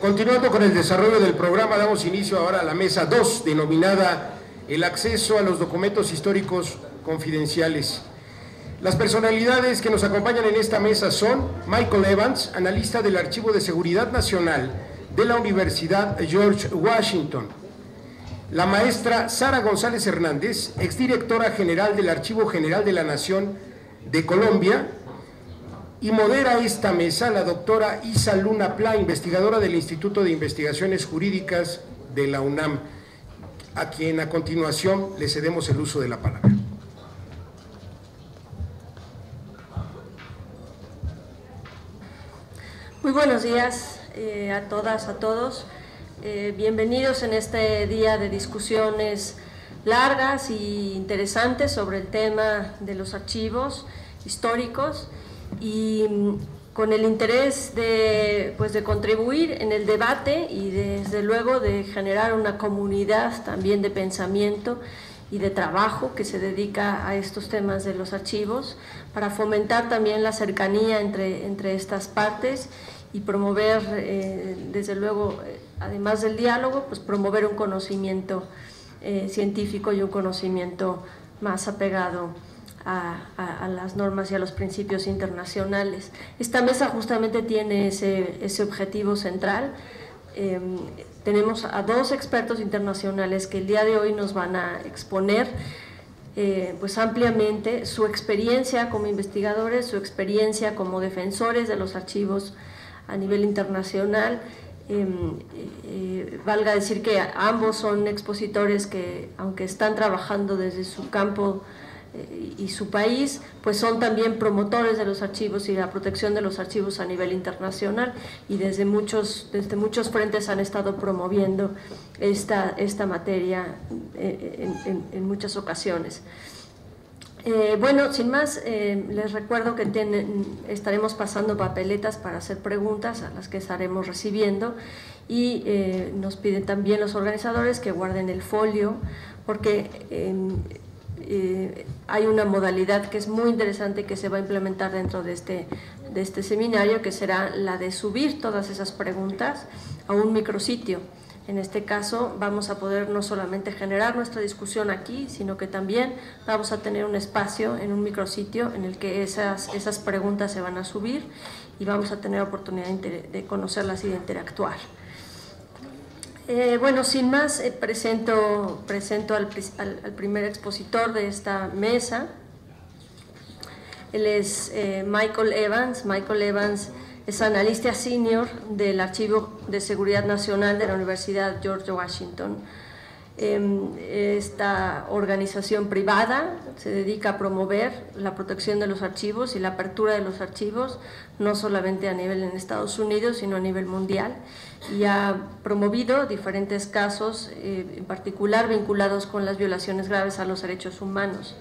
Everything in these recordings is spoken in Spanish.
Continuando con el desarrollo del programa, damos inicio ahora a la mesa 2, denominada el acceso a los documentos históricos confidenciales. Las personalidades que nos acompañan en esta mesa son Michael Evans, analista del Archivo de Seguridad Nacional de la Universidad George Washington; la maestra Sara González Hernández, exdirectora general del Archivo General de la Nación de Colombia; y modera esta mesa la doctora Isa Luna Pla, investigadora del Instituto de Investigaciones Jurídicas de la UNAM, a quien a continuación le cedemos el uso de la palabra. Muy buenos días a todas, a todos. Bienvenidos en este día de discusiones largas y interesantes sobre el tema de los archivos históricos, y con el interés de contribuir en el debate y desde luego de generar una comunidad también de pensamiento y de trabajo que se dedica a estos temas de los archivos, para fomentar también la cercanía entre estas partes y promover, desde luego, además del diálogo, pues promover un conocimiento científico y un conocimiento más apegado a las normas y a los principios internacionales. Esta mesa justamente tiene ese objetivo central. Tenemos a dos expertos internacionales que el día de hoy nos van a exponer pues ampliamente su experiencia como investigadores, su experiencia como defensores de los archivos a nivel internacional. Valga decir que ambos son expositores que, aunque están trabajando desde su campo y su país, pues son también promotores de los archivos y la protección de los archivos a nivel internacional, y desde muchos frentes han estado promoviendo esta materia en muchas ocasiones. Bueno, sin más, les recuerdo que estaremos pasando papeletas para hacer preguntas, a las que estaremos recibiendo, y nos piden también los organizadores que guarden el folio, porque hay una modalidad que es muy interesante que se va a implementar dentro de este seminario, que será la de subir todas esas preguntas a un micrositio. En este caso vamos a poder no solamente generar nuestra discusión aquí, sino que también vamos a tener un espacio en un micrositio en el que esas preguntas se van a subir y vamos a tener oportunidad de conocerlas y de interactuar. Bueno, sin más, presento al primer expositor de esta mesa. Él es Michael Evans. Michael Evans es analista senior del Archivo de Seguridad Nacional de la Universidad George Washington. Esta organización privada se dedica a promover la protección de los archivos y la apertura de los archivos, no solamente a nivel en Estados Unidos, sino a nivel mundial, y ha promovido diferentes casos, en particular vinculados con las violaciones graves a los derechos humanos.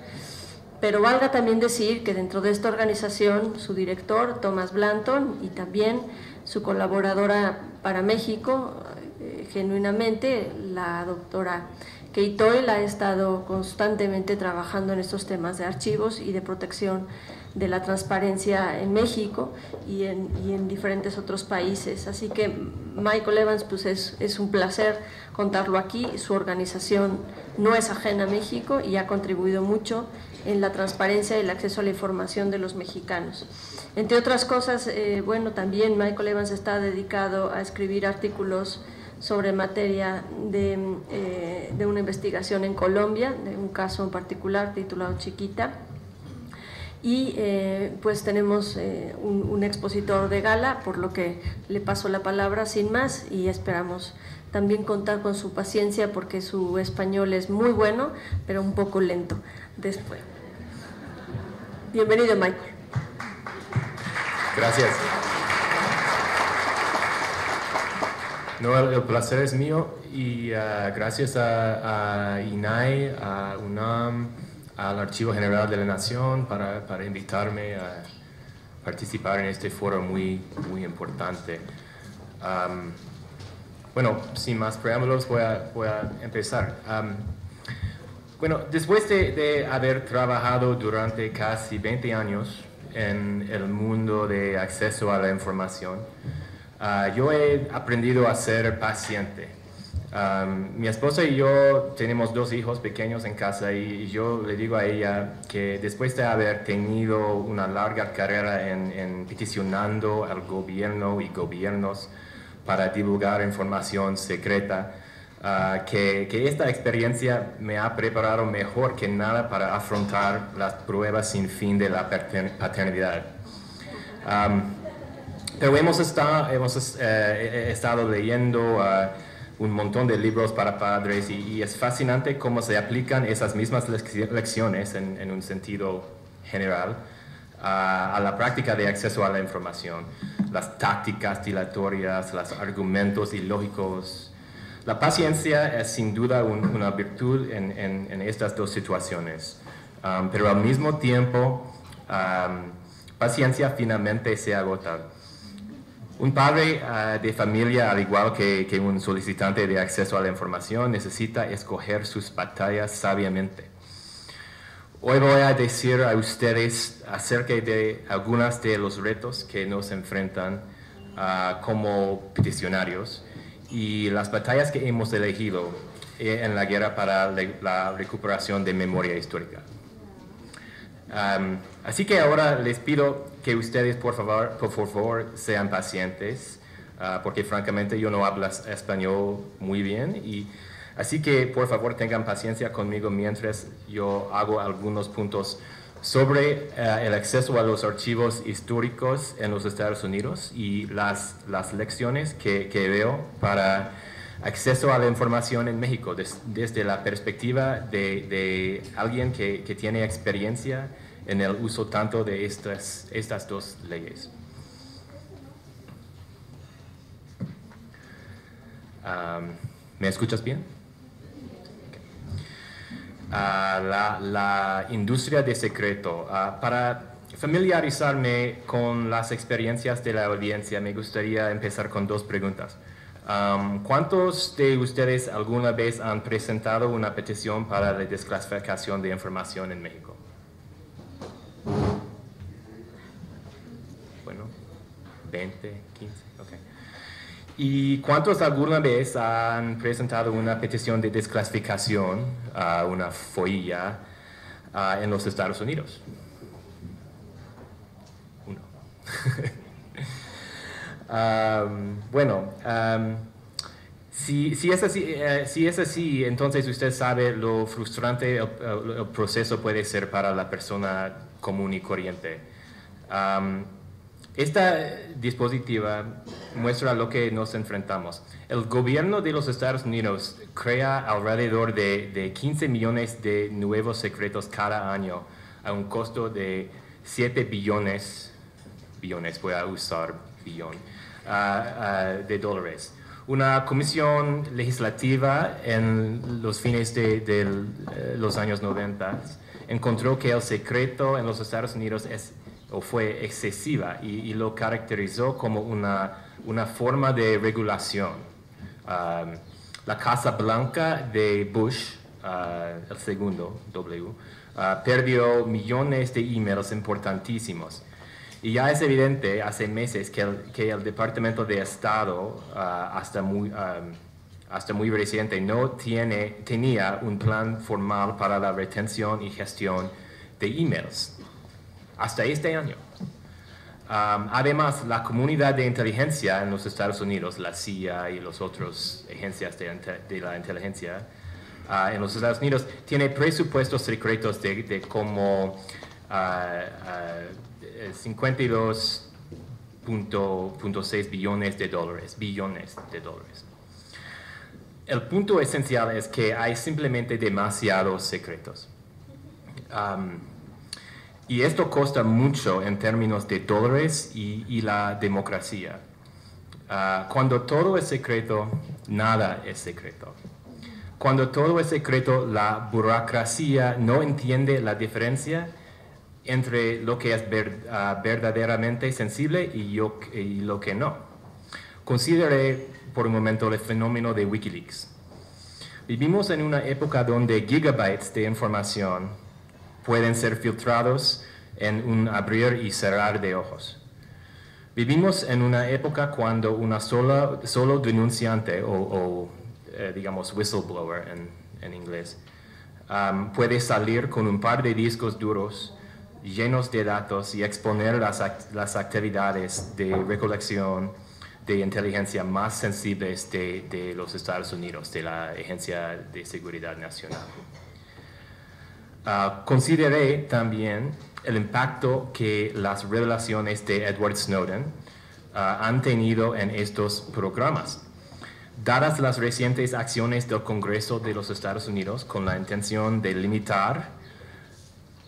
Pero valga también decir que dentro de esta organización, su director, Thomas Blanton, y también su colaboradora para México, genuinamente, la doctora Kate Doyle, ha estado constantemente trabajando en estos temas de archivos y de protección de la transparencia en México y en diferentes otros países. Así que Michael Evans, pues es un placer contarlo aquí. Su organización no es ajena a México y ha contribuido mucho en la transparencia y el acceso a la información de los mexicanos. Entre otras cosas, bueno, también Michael Evans está dedicado a escribir artículos sobre materia de una investigación en Colombia, de un caso en particular titulado Chiquita. Y pues tenemos un expositor de gala, por lo que le paso la palabra sin más, y esperamos también contar con su paciencia, porque su español es muy bueno, pero un poco lento. Después. Bienvenido, Michael. Gracias. No, el placer es mío, y gracias a INAI, a UNAM, al Archivo General de la Nación para invitarme a participar en este foro muy importante. Bueno, sin más preámbulos voy a empezar. Bueno, después de haber trabajado durante casi 20 años en el mundo de acceso a la información, Yo he aprendido a ser paciente. Mi esposa y yo tenemos 2 hijos pequeños en casa y yo le digo a ella que después de haber tenido una larga carrera en peticionando al gobierno y gobiernos para divulgar información secreta, que esta experiencia me ha preparado mejor que nada para afrontar las pruebas sin fin de la paternidad. Pero hemos estado leyendo un montón de libros para padres y es fascinante cómo se aplican esas mismas lecciones en un sentido general a la práctica de acceso a la información, las tácticas dilatorias, los argumentos ilógicos. La paciencia es sin duda una virtud en estas 2 situaciones, pero al mismo tiempo paciencia finalmente se agota. Un padre de familia, al igual que un solicitante de acceso a la información, necesita escoger sus batallas sabiamente. Hoy voy a decir a ustedes acerca de algunos de los retos que nos enfrentan como peticionarios y las batallas que hemos elegido en la guerra para la recuperación de memoria histórica. Así que ahora les pido que ustedes por favor sean pacientes, porque francamente yo no hablo español muy bien, así que por favor tengan paciencia conmigo mientras yo hago algunos puntos sobre el acceso a los archivos históricos en los Estados Unidos y las lecciones que veo para acceso a la información en México desde la perspectiva de alguien que tiene experiencia en el uso tanto de estas 2 leyes. ¿Me escuchas bien? La industria de secreto. Para familiarizarme con las experiencias de la audiencia, me gustaría empezar con 2 preguntas. ¿Cuántos de ustedes alguna vez han presentado una petición para la desclasificación de información en México? Bueno, 20, 15, ok. ¿Y cuántos alguna vez han presentado una petición de desclasificación, una FOIA, en los Estados Unidos? 1. Si es así, entonces usted sabe lo frustrante el proceso puede ser para la persona común y corriente. Esta dispositiva muestra lo que nos enfrentamos. El gobierno de los Estados Unidos crea alrededor de 15 millones de nuevos secretos cada año a un costo de 7 billones, voy a usar billón, de dólares. Una comisión legislativa en los fines de los años 90 encontró que el secreto en los Estados Unidos fue excesiva y lo caracterizó como una forma de regulación. La Casa Blanca de Bush, el segundo, perdió millones de emails importantísimos. Y ya es evidente hace meses que el Departamento de Estado, hasta muy reciente, no tenía un plan formal para la retención y gestión de emails. Hasta este año. Además, la comunidad de inteligencia en los Estados Unidos, la CIA y las otras agencias de la inteligencia en los Estados Unidos, tiene presupuestos secretos de como 52.6 billones de dólares. El punto esencial es que hay simplemente demasiados secretos. Y esto cuesta mucho en términos de dólares y la democracia. Cuando todo es secreto, nada es secreto. Cuando todo es secreto, la burocracia no entiende la diferencia entre lo que es verdaderamente sensible y lo que no. Considere por un momento el fenómeno de Wikileaks. Vivimos en una época donde gigabytes de información pueden ser filtrados en un abrir y cerrar de ojos. Vivimos en una época cuando solo denunciante digamos whistleblower en inglés, puede salir con un par de discos duros llenos de datos y exponer las actividades de recolección de inteligencia más sensibles de los Estados Unidos, de la Agencia de Seguridad Nacional. Consideré también el impacto que las revelaciones de Edward Snowden han tenido en estos programas. Dadas las recientes acciones del Congreso de los Estados Unidos con la intención de limitar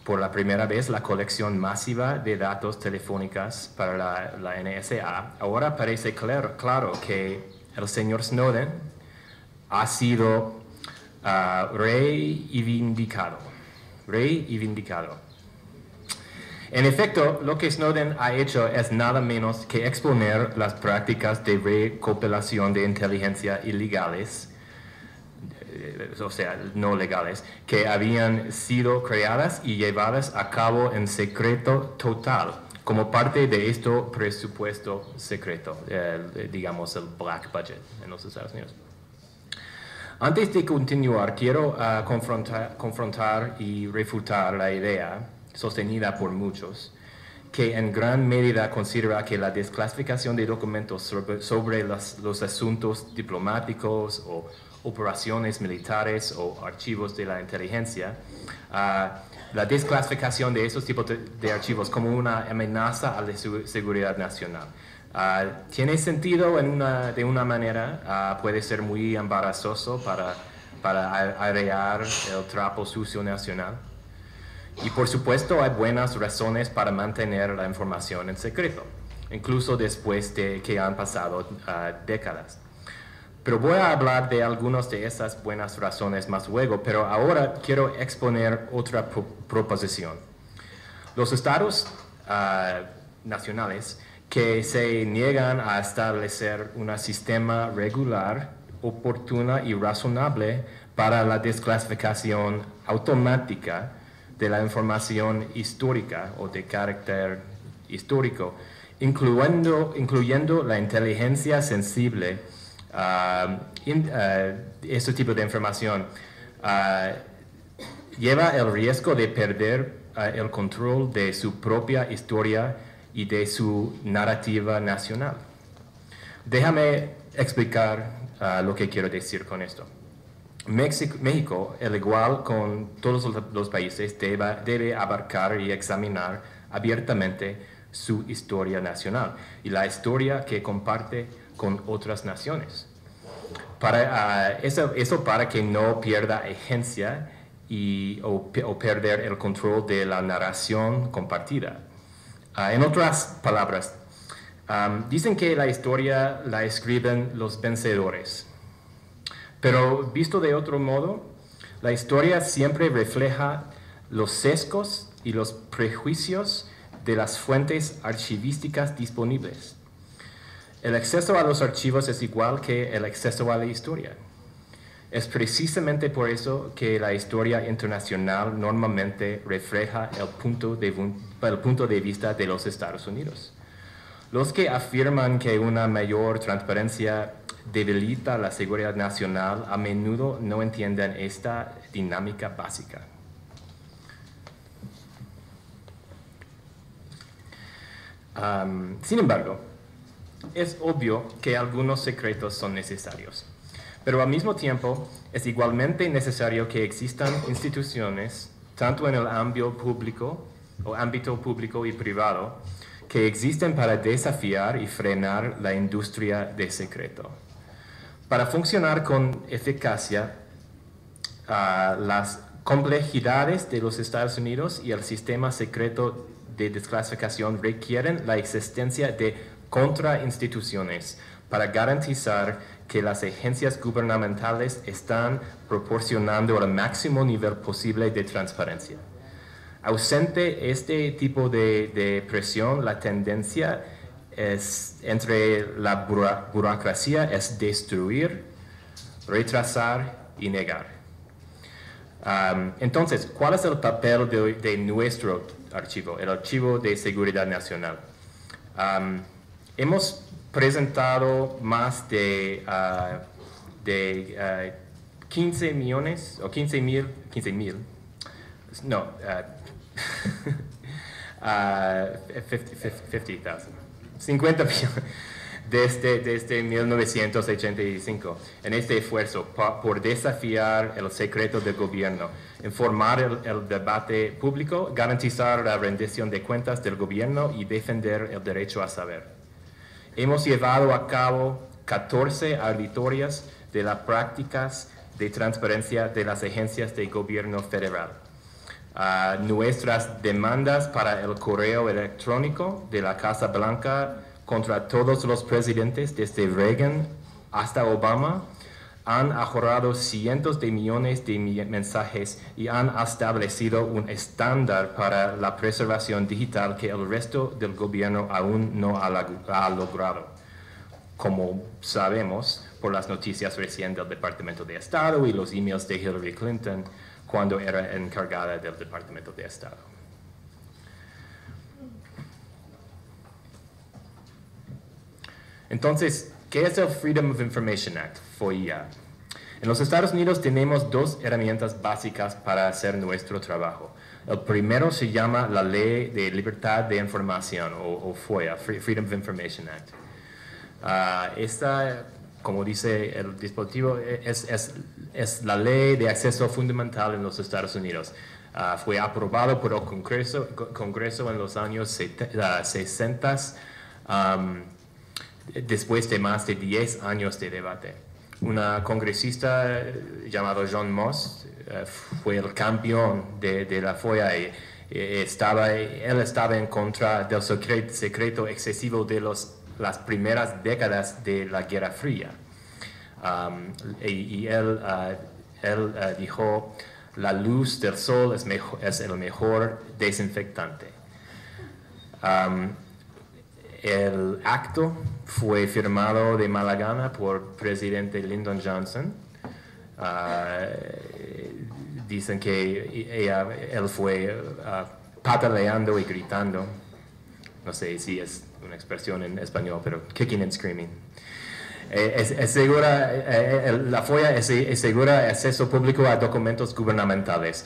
por la primera vez la colección masiva de datos telefónicas para la NSA, ahora parece claro que el señor Snowden ha sido rey y vindicado. En efecto, lo que Snowden ha hecho es nada menos que exponer las prácticas de recopilación de inteligencia ilegales, o sea, no legales, que habían sido creadas y llevadas a cabo en secreto total, como parte de este presupuesto secreto, digamos el black budget en los Estados Unidos. Antes de continuar, quiero confrontar y refutar la idea, sostenida por muchos, que en gran medida considera que la desclasificación de documentos sobre los asuntos diplomáticos o operaciones militares o archivos de la inteligencia, la desclasificación de esos tipos de archivos como una amenaza a la seguridad nacional. Tiene sentido de una manera, puede ser muy embarazoso para airear el trapo sucio nacional. Y por supuesto hay buenas razones para mantener la información en secreto, incluso después de que han pasado décadas. Pero voy a hablar de algunas de esas buenas razones más luego, pero ahora quiero exponer otra proposición. Los estados nacionales que se niegan a establecer un sistema regular, oportuna y razonable para la desclasificación automática de la información histórica o de carácter histórico, incluyendo la inteligencia sensible, este tipo de información lleva el riesgo de perder el control de su propia historia y de su narrativa nacional. Déjame explicar lo que quiero decir con esto. México, al igual con todos los países, debe abarcar y examinar abiertamente su historia nacional y la historia que comparte con otras naciones. Eso para que no pierda agencia o perder el control de la narración compartida. En otras palabras, dicen que la historia la escriben los vencedores. Pero visto de otro modo, la historia siempre refleja los sesgos y los prejuicios de las fuentes archivísticas disponibles. El acceso a los archivos es igual que el acceso a la historia. Es precisamente por eso que la historia internacional normalmente refleja el punto de vista de los Estados Unidos. Los que afirman que una mayor transparencia debilita la seguridad nacional a menudo no entienden esta dinámica básica. Sin embargo, es obvio que algunos secretos son necesarios, pero al mismo tiempo es igualmente necesario que existan instituciones, tanto en el ámbito público y privado, que existen para desafiar y frenar la industria de secreto. Para funcionar con eficacia, las complejidades de los Estados Unidos y el sistema secreto de desclasificación requieren la existencia de contrainstituciones para garantizar que las agencias gubernamentales están proporcionando el máximo nivel posible de transparencia. Ausente este tipo de presión, la tendencia entre la burocracia es destruir, retrasar y negar. Entonces, ¿cuál es el papel de nuestro archivo, el Archivo de Seguridad Nacional? Hemos presentado más de 15 millones o 15 mil, no, 50 millones desde 1985 en este esfuerzo por desafiar el secreto del gobierno, informar el debate público, garantizar la rendición de cuentas del gobierno y defender el derecho a saber. Hemos llevado a cabo 14 auditorías de las prácticas de transparencia de las agencias de gobierno federal. Nuestras demandas para el correo electrónico de la Casa Blanca contra todos los presidentes desde Reagan hasta Obama han ahorrado cientos de millones de mensajes y han establecido un estándar para la preservación digital que el resto del gobierno aún no ha logrado. Como sabemos por las noticias recientes del Departamento de Estado y los emails de Hillary Clinton cuando era encargada del Departamento de Estado. Entonces, ¿qué es el Freedom of Information Act, FOIA? En los Estados Unidos tenemos dos herramientas básicas para hacer nuestro trabajo. El primero se llama la Ley de Libertad de Información, o FOIA, Freedom of Information Act. Esta, como dice el dispositivo, es la ley de acceso fundamental en los Estados Unidos. Fue aprobado por el Congreso en los años 60, después de más de 10 años de debate. Una congresista llamado John Moss fue el campeón de la FOIA y él estaba en contra del secreto excesivo de las primeras décadas de la Guerra Fría. Él dijo, la luz del sol es el mejor desinfectante. El acto fue firmado de mala gana por presidente Lyndon Johnson. Dicen que él fue pataleando y gritando. No sé si es una expresión en español, pero kicking and screaming. La FOIA asegura acceso público a documentos gubernamentales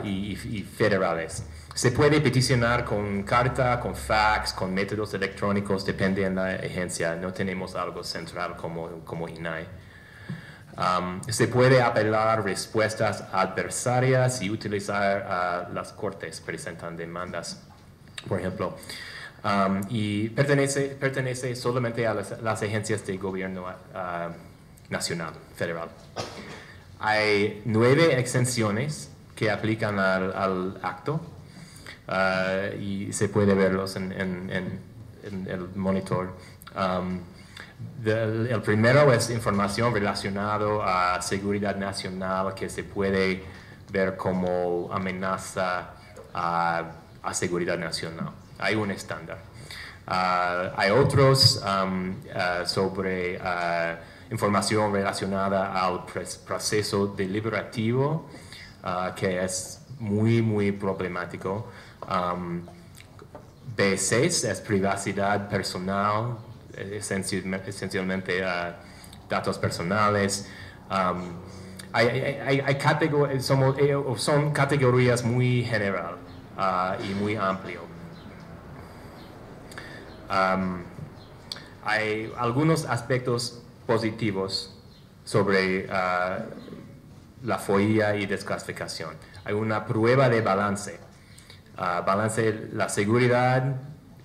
y federales. Se puede peticionar con carta, con fax, con métodos electrónicos, depende de la agencia. No tenemos algo central como INAI. Se puede apelar respuestas adversarias y utilizar las cortes presentan demandas, por ejemplo. Y pertenece solamente a las agencias de gobierno nacional, federal. Hay 9 exenciones que aplican al acto. Y se puede verlos en el monitor. El primero es información relacionada a seguridad nacional que se puede ver como amenaza a seguridad nacional. Hay un estándar. Hay otros sobre información relacionada al proceso deliberativo que es muy problemático. B6 es privacidad personal, esencialmente datos personales. Son categorías muy general y muy amplio. Hay algunos aspectos positivos sobre la FOIA y desclasificación. Hay una prueba de balance. Balance la seguridad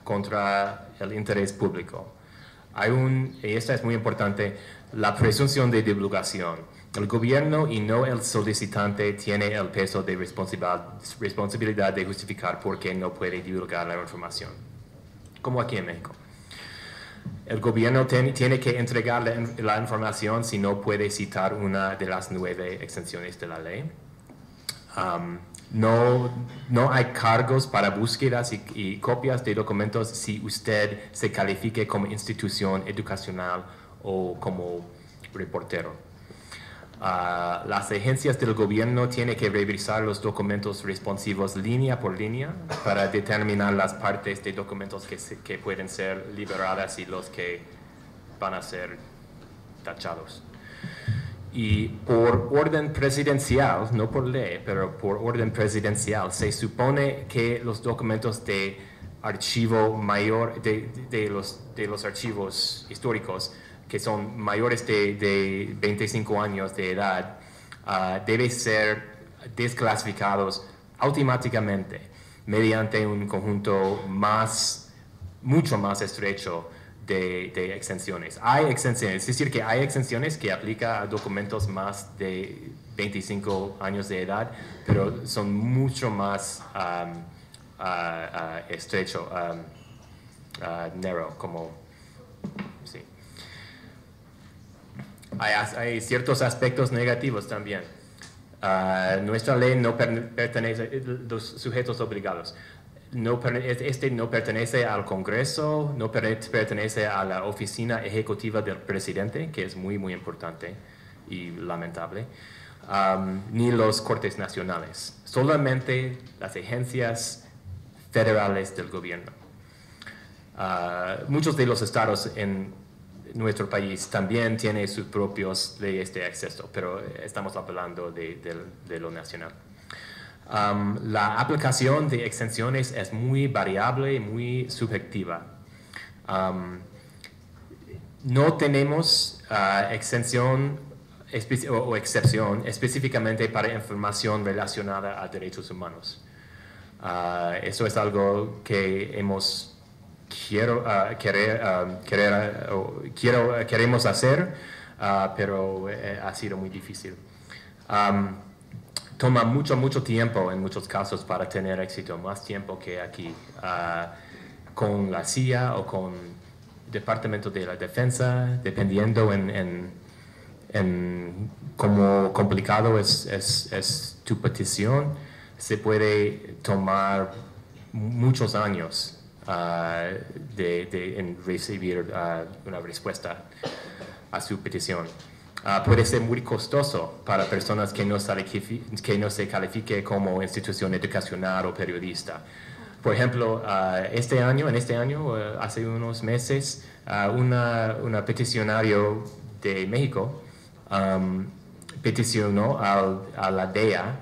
contra el interés público. Y esta es muy importante, la presunción de divulgación. El gobierno y no el solicitante tiene el peso de responsabilidad de justificar por qué no puede divulgar la información. Como aquí en México. El gobierno tiene que entregar la información si no puede citar una de las 9 exenciones de la ley. No hay cargos para búsquedas y copias de documentos si usted se califique como institución educacional o como reportero. Las agencias del gobierno tienen que revisar los documentos responsivos línea por línea para determinar las partes de documentos que pueden ser liberadas y los que van a ser tachados. Y por orden presidencial, no por ley, pero por orden presidencial, se supone que los documentos de archivo mayor, de los archivos históricos, que son mayores de 25 años de edad, deben ser desclasificados automáticamente mediante un conjunto mucho más estrecho de exenciones. Hay exenciones, es decir, que hay exenciones que aplican a documentos más de 25 años de edad, pero son mucho más estrecho, narrow, como, sí. Hay ciertos aspectos negativos también. Nuestra ley no pertenece a los sujetos obligados. No pertenece al Congreso, no pertenece a la oficina ejecutiva del presidente, que es muy, muy importante y lamentable, ni los cortes nacionales, solamente las agencias federales del gobierno. Muchos de los estados en nuestro país también tienen sus propias leyes de acceso, pero estamos hablando de lo nacional. La aplicación de exenciones es muy variable y muy subjetiva. No tenemos exención o excepción específicamente para información relacionada a derechos humanos. Eso es algo que queremos hacer, pero ha sido muy difícil. Toma mucho tiempo en muchos casos para tener éxito, más tiempo que aquí, con la CIA o con el Departamento de la Defensa, dependiendo en cómo complicado es tu petición. Se puede tomar muchos años en recibir una respuesta a su petición. Puede ser muy costoso para personas que no se califique como institución educacional o periodista. Por ejemplo, en este año, hace unos meses, una peticionario de México peticionó a la DEA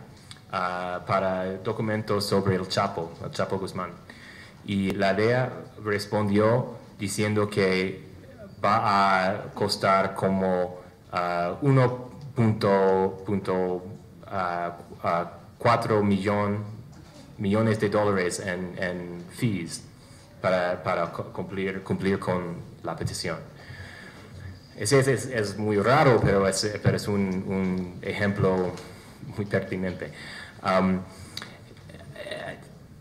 para documentos sobre el Chapo Guzmán. Y la DEA respondió diciendo que va a costar como 1.4 millones de dólares en fees para cumplir con la petición. Es muy raro, pero es un ejemplo muy pertinente.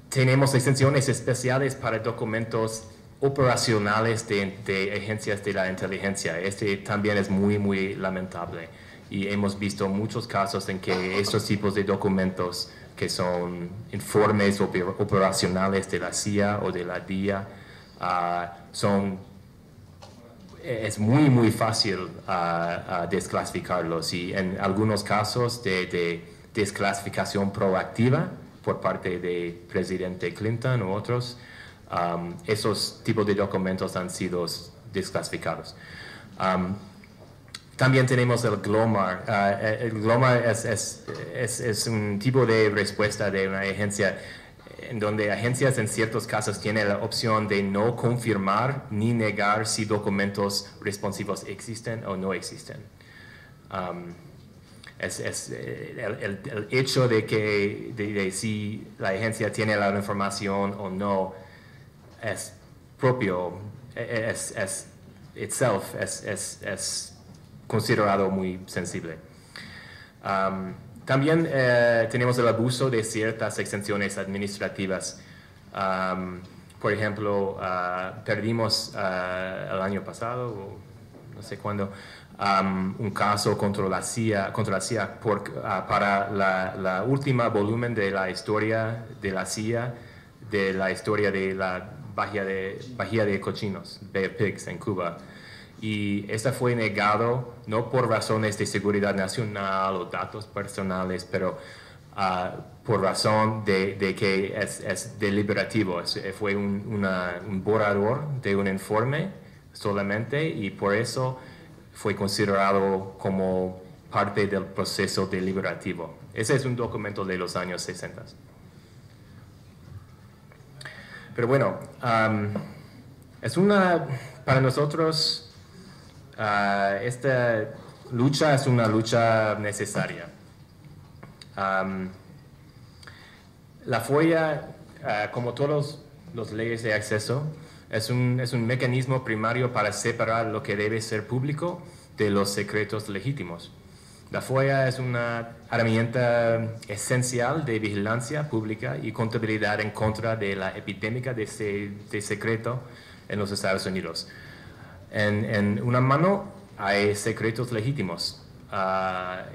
Tenemos exenciones especiales para documentos operacionales de agencias de la inteligencia. Este también es muy lamentable y hemos visto muchos casos en que estos tipos de documentos que son informes operacionales de la CIA o de la DIA es muy fácil desclasificarlos, y en algunos casos de desclasificación proactiva por parte del presidente Clinton u otros, esos tipos de documentos han sido desclasificados. También tenemos el GLOMAR. El GLOMAR es un tipo de respuesta de una agencia en donde agencias en ciertos casos tienen la opción de no confirmar ni negar si documentos responsivos existen o no existen. El hecho de que si la agencia tiene la información o no es propio, es considerado muy sensible. También tenemos el abuso de ciertas exenciones administrativas. Por ejemplo, perdimos el año pasado, o no sé cuándo, un caso contra la CIA para la última volumen de la historia de la CIA, de la historia de la Bahía de Cochinos, Bay of Pigs, en Cuba. y esta fue negado no por razones de seguridad nacional o datos personales, pero por razón de que es deliberativo. Fue un borrador de un informe solamente, y por eso fue considerado como parte del proceso deliberativo. Ese es un documento de los años 60. Pero bueno, para nosotros esta lucha es una lucha necesaria. La FOIA, como todas las leyes de acceso, es un mecanismo primario para separar lo que debe ser público de los secretos legítimos. La FOIA es una herramienta esencial de vigilancia pública y contabilidad en contra de la epidemia de secreto en los Estados Unidos. En una mano hay secretos legítimos,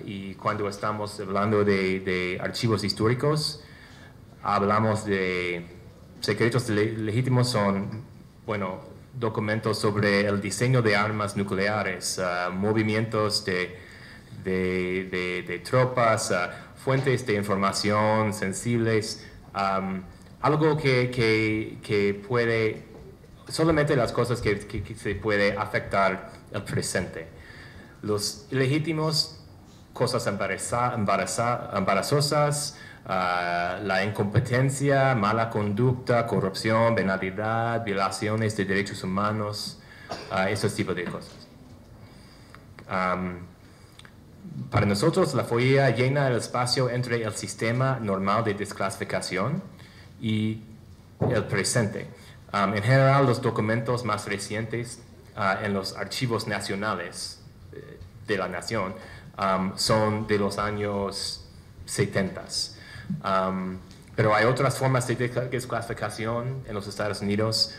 y cuando estamos hablando de archivos históricos, hablamos de secretos legítimos. Son, bueno, documentos sobre el diseño de armas nucleares, movimientos de tropas, fuentes de información sensibles, algo que puede, solamente las cosas que se puede afectar el presente. Los ilegítimos, cosas embarazosas, la incompetencia, mala conducta, corrupción, venalidad, violaciones de derechos humanos, esos tipos de cosas. Para nosotros, la FOIA llena el espacio entre el sistema normal de desclasificación y el presente. En general, los documentos más recientes en los archivos nacionales de la nación son de los años 70. Pero hay otras formas de desclasificación en los Estados Unidos.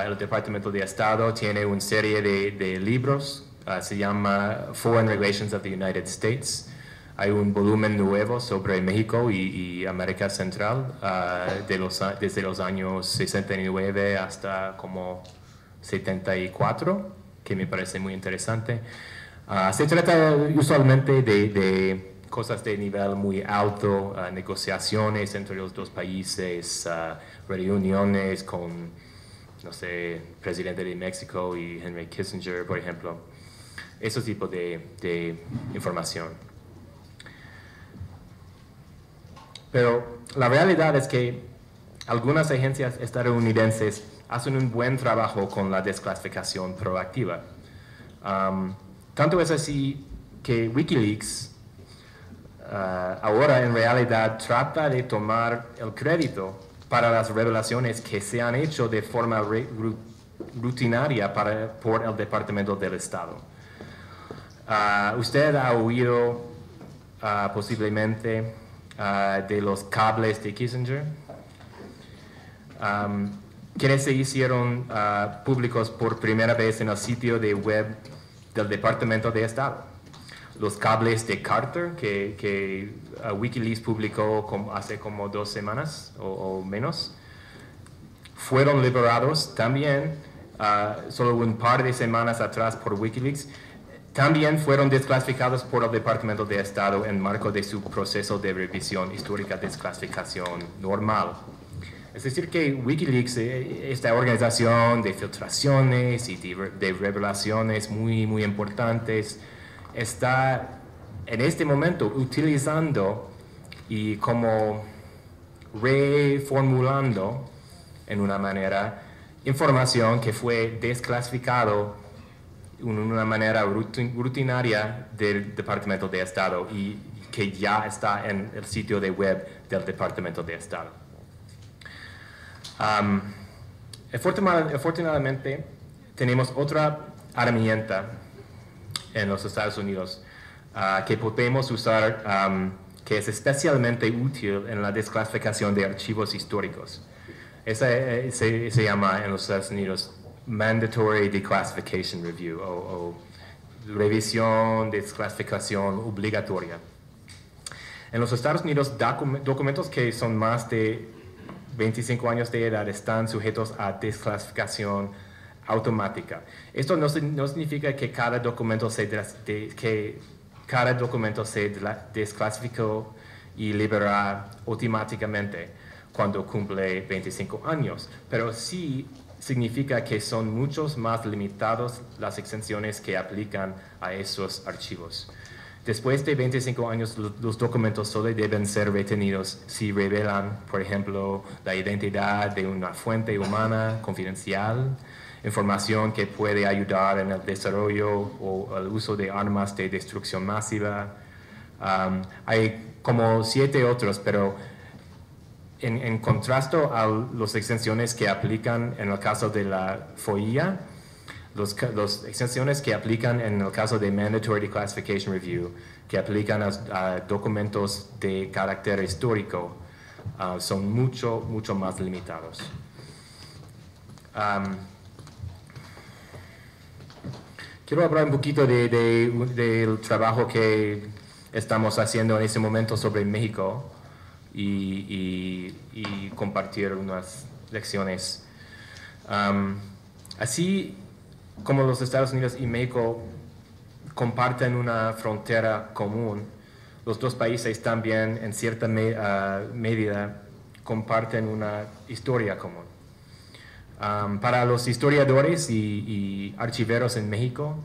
El Departamento de Estado tiene una serie de libros. Se llama Foreign Relations of the United States. Hay un volumen nuevo sobre México y América Central desde los años 69 hasta como 74, que me parece muy interesante. Se trata usualmente de cosas de nivel muy alto, negociaciones entre los dos países, reuniones con, no sé, el presidente de México y Henry Kissinger, por ejemplo. Ese tipo de información. Pero la realidad es que algunas agencias estadounidenses hacen un buen trabajo con la desclasificación proactiva. Tanto es así que Wikileaks ahora en realidad trata de tomar el crédito para las revelaciones que se han hecho de forma rutinaria por el Departamento del Estado. Usted ha oído posiblemente de los cables de Kissinger, que se hicieron públicos por primera vez en el sitio de web del Departamento de Estado. Los cables de Carter que Wikileaks publicó hace como 2 semanas o menos, fueron liberados también solo un par de semanas atrás por Wikileaks. También fueron desclasificados por el Departamento de Estado en marco de su proceso de revisión histórica de desclasificación normal. Es decir, que Wikileaks, esta organización de filtraciones y de revelaciones muy, muy importantes, está en este momento utilizando y como reformulando en una manera información que fue desclasificado de una manera rutinaria del Departamento de Estado y que ya está en el sitio de web del Departamento de Estado. Afortunadamente, tenemos otra herramienta en los Estados Unidos que podemos usar, que es especialmente útil en la desclasificación de archivos históricos. Esa se llama en los Estados Unidos Mandatory Declassification Review o revisión de desclasificación obligatoria. En los Estados Unidos, documentos que son más de 25 años de edad están sujetos a desclasificación automática. Esto no significa que cada documento se desclasificó y liberará automáticamente cuando cumple 25 años, pero sí significa que son muchos más limitados las exenciones que aplican a esos archivos. Después de 25 años, los documentos solo deben ser retenidos si revelan, por ejemplo, la identidad de una fuente humana confidencial, información que puede ayudar en el desarrollo o el uso de armas de destrucción masiva. Hay como 7 otros, pero en contraste a las exenciones que aplican en el caso de la FOIA, las exenciones que aplican en el caso de Mandatory Declassification Review, que aplican a documentos de carácter histórico, son mucho más limitados. Quiero hablar un poquito del trabajo que estamos haciendo en este momento sobre México y compartir unas lecciones. Así como los Estados Unidos y México comparten una frontera común, los dos países también en cierta medida comparten una historia común. Para los historiadores y archiveros en México,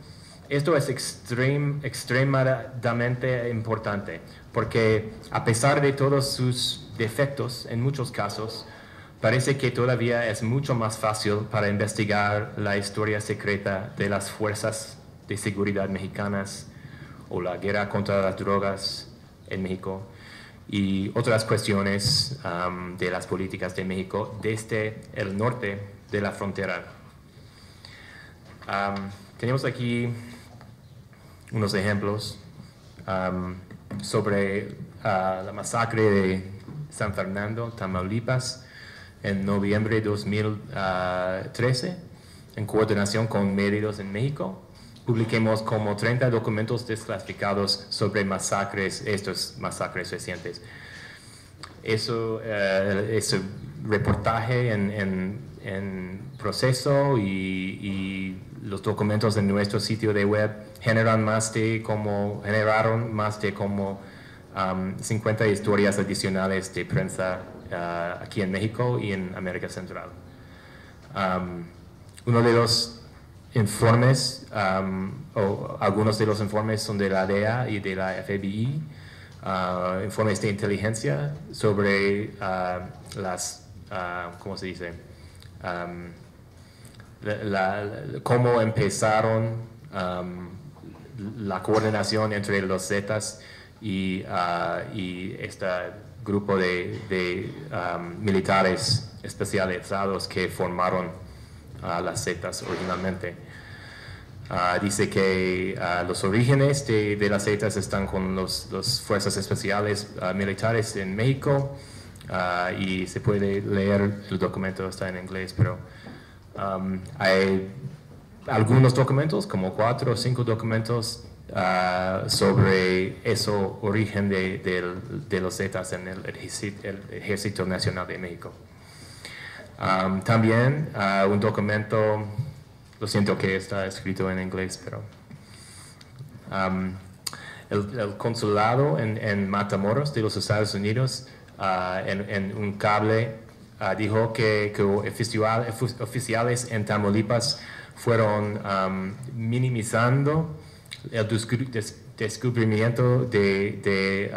esto es extremadamente importante, porque a pesar de todos sus defectos, en muchos casos, parece que todavía es mucho más fácil para investigar la historia secreta de las fuerzas de seguridad mexicanas o la guerra contra las drogas en México y otras cuestiones de las políticas de México desde el norte de la frontera. Tenemos aquí unos ejemplos sobre la masacre de San Fernando, Tamaulipas, en noviembre de 2013, en coordinación con Médicos en México. Publiquemos como 30 documentos desclasificados sobre estos masacres recientes. Ese reportaje en proceso y los documentos en nuestro sitio de web generaron más de 50 historias adicionales de prensa aquí en México y en América Central. Uno de los informes, o algunos de los informes son de la DEA y de la FBI, informes de inteligencia sobre ¿cómo se dice? Cómo empezaron la coordinación entre los Zetas y este grupo de militares especializados que formaron las Zetas originalmente. Dice que los orígenes de las Zetas están con las fuerzas especiales militares en México, y se puede leer, el documento está en inglés, pero hay algunos documentos, como 4 o 5 documentos sobre ese origen de los Zetas en el Ejército Nacional de México. También un documento, lo siento que está escrito en inglés, pero el consulado en Matamoros de los Estados Unidos, en un cable, dijo que oficiales en Tamaulipas fueron minimizando el descubrimiento de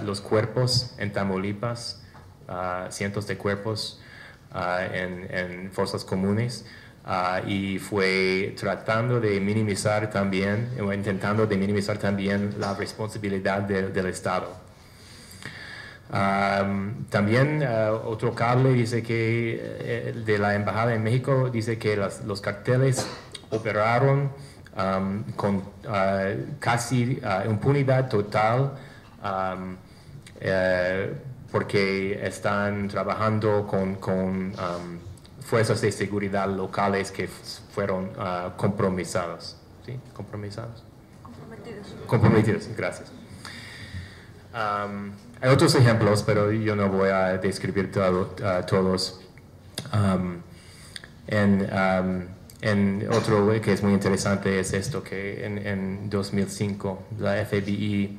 los cuerpos en Tamaulipas, cientos de cuerpos en fosas comunes, y fue tratando de minimizar también, o intentando de minimizar también la responsabilidad del Estado. También otro cable dice que de la Embajada en México dice que los carteles operaron con casi impunidad total, porque están trabajando con fuerzas de seguridad locales que fueron compromisados. ¿Sí? ¿Compromisados? Comprometidos, gracias. Hay otros ejemplos, pero yo no voy a describir todos. En Otro que es muy interesante es esto, que en 2005 la FBI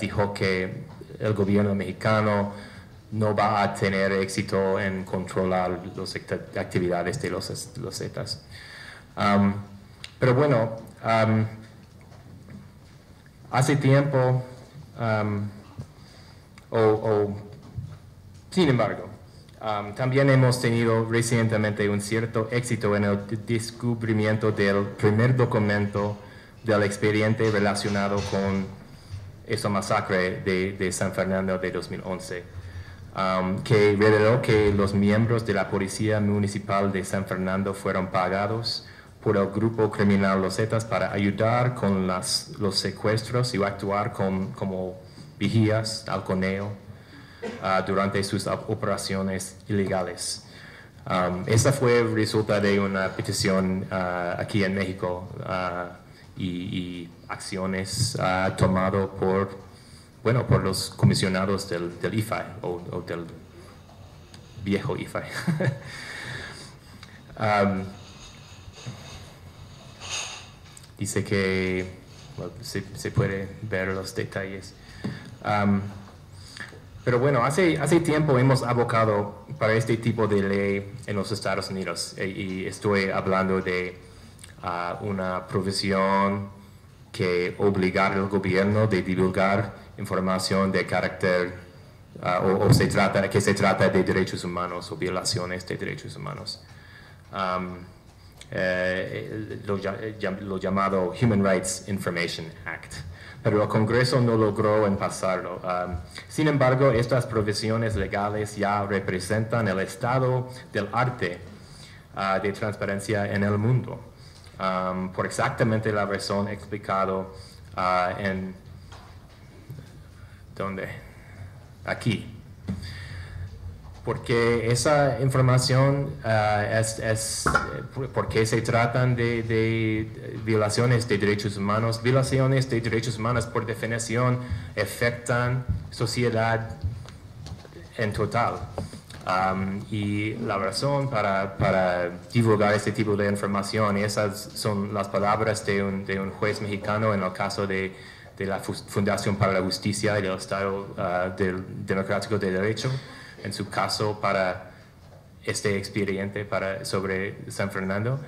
dijo que el gobierno mexicano no va a tener éxito en controlar las actividades de los Zetas. Pero bueno, hace tiempo, sin embargo, también hemos tenido recientemente un cierto éxito en el descubrimiento del primer documento del expediente relacionado con esa masacre de San Fernando de 2011, que reveló que los miembros de la Policía Municipal de San Fernando fueron pagados por el grupo criminal Los Zetas para ayudar con los secuestros y actuar como vigías, halconeo, durante sus operaciones ilegales. Esa fue el resultado de una petición aquí en México y acciones tomado por los comisionados del IFAI o del viejo IFAI. Dice que se puede ver los detalles. Pero bueno, hace tiempo hemos abocado para este tipo de ley en los Estados Unidos y estoy hablando de una provisión que obligar al gobierno de divulgar información de carácter que se trata de derechos humanos o violaciones de derechos humanos. Lo llamado Human Rights Information Act. Pero el Congreso no logró en pasarlo. Sin embargo, estas provisiones legales ya representan el estado del arte de transparencia en el mundo, por exactamente la razón explicado en... ¿Dónde? Aquí. Porque esa información porque se tratan de violaciones de derechos humanos. Violaciones de derechos humanos, por definición, afectan sociedad en total. Y la razón para divulgar este tipo de información, esas son las palabras de un juez mexicano en el caso de la Fundación para la Justicia y del Estado Democrático de Derecho, en su caso para este expediente sobre San Fernando.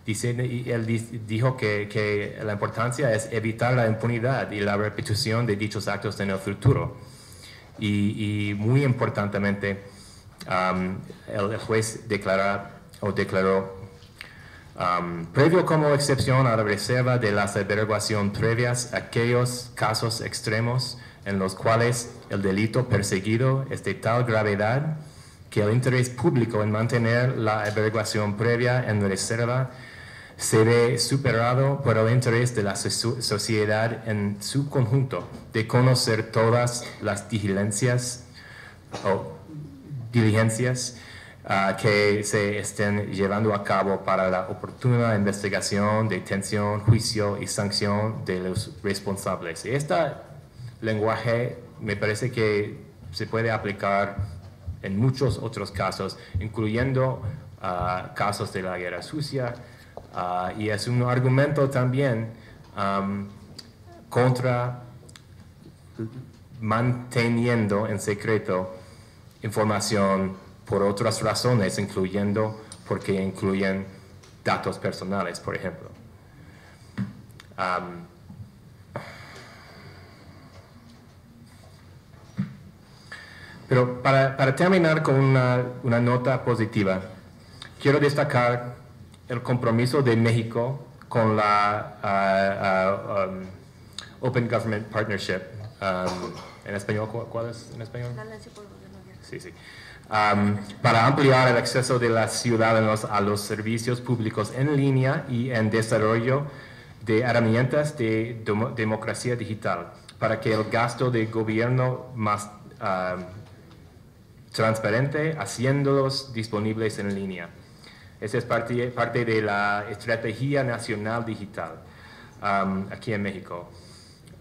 Él dijo que la importancia es evitar la impunidad y la repetición de dichos actos en el futuro. Y muy importantemente, el juez declaró, previo como excepción a la reserva de las averiguaciones previas, aquellos casos extremos en los cuales el delito perseguido es de tal gravedad que el interés público en mantener la averiguación previa en reserva se ve superado por el interés de la sociedad en su conjunto de conocer todas las diligencias que se estén llevando a cabo para la oportuna investigación, detención, juicio y sanción de los responsables. Este lenguaje me parece que se puede aplicar en muchos otros casos, incluyendo casos de la guerra sucia, y es un argumento también contra manteniendo en secreto información por otras razones, porque incluyen datos personales, por ejemplo. Pero para terminar con una nota positiva, quiero destacar el compromiso de México con la Open Government Partnership. ¿En español? ¿Cuál es en español? Sí. Para ampliar el acceso de los ciudadanos a los servicios públicos en línea y en desarrollo de herramientas de democracia digital, para que el gasto de gobierno más transparente, haciéndolos disponibles en línea. Esa es parte de la Estrategia Nacional Digital aquí en México.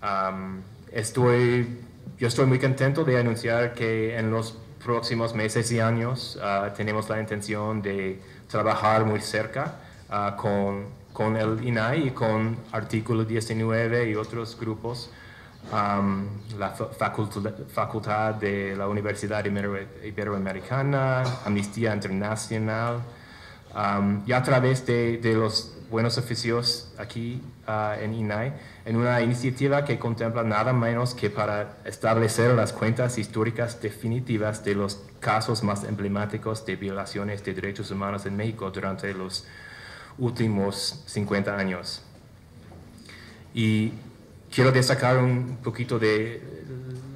Yo estoy muy contento de anunciar que en los próximos meses y años tenemos la intención de trabajar muy cerca con el INAI y con Artículo 19 y otros grupos, la facultad de la Universidad Iberoamericana, Amnistía Internacional, y a través de los buenos oficios aquí en INAI, en una iniciativa que contempla nada menos que para establecer las cuentas históricas definitivas de los casos más emblemáticos de violaciones de derechos humanos en México durante los últimos 50 años. Y quiero destacar un poquito de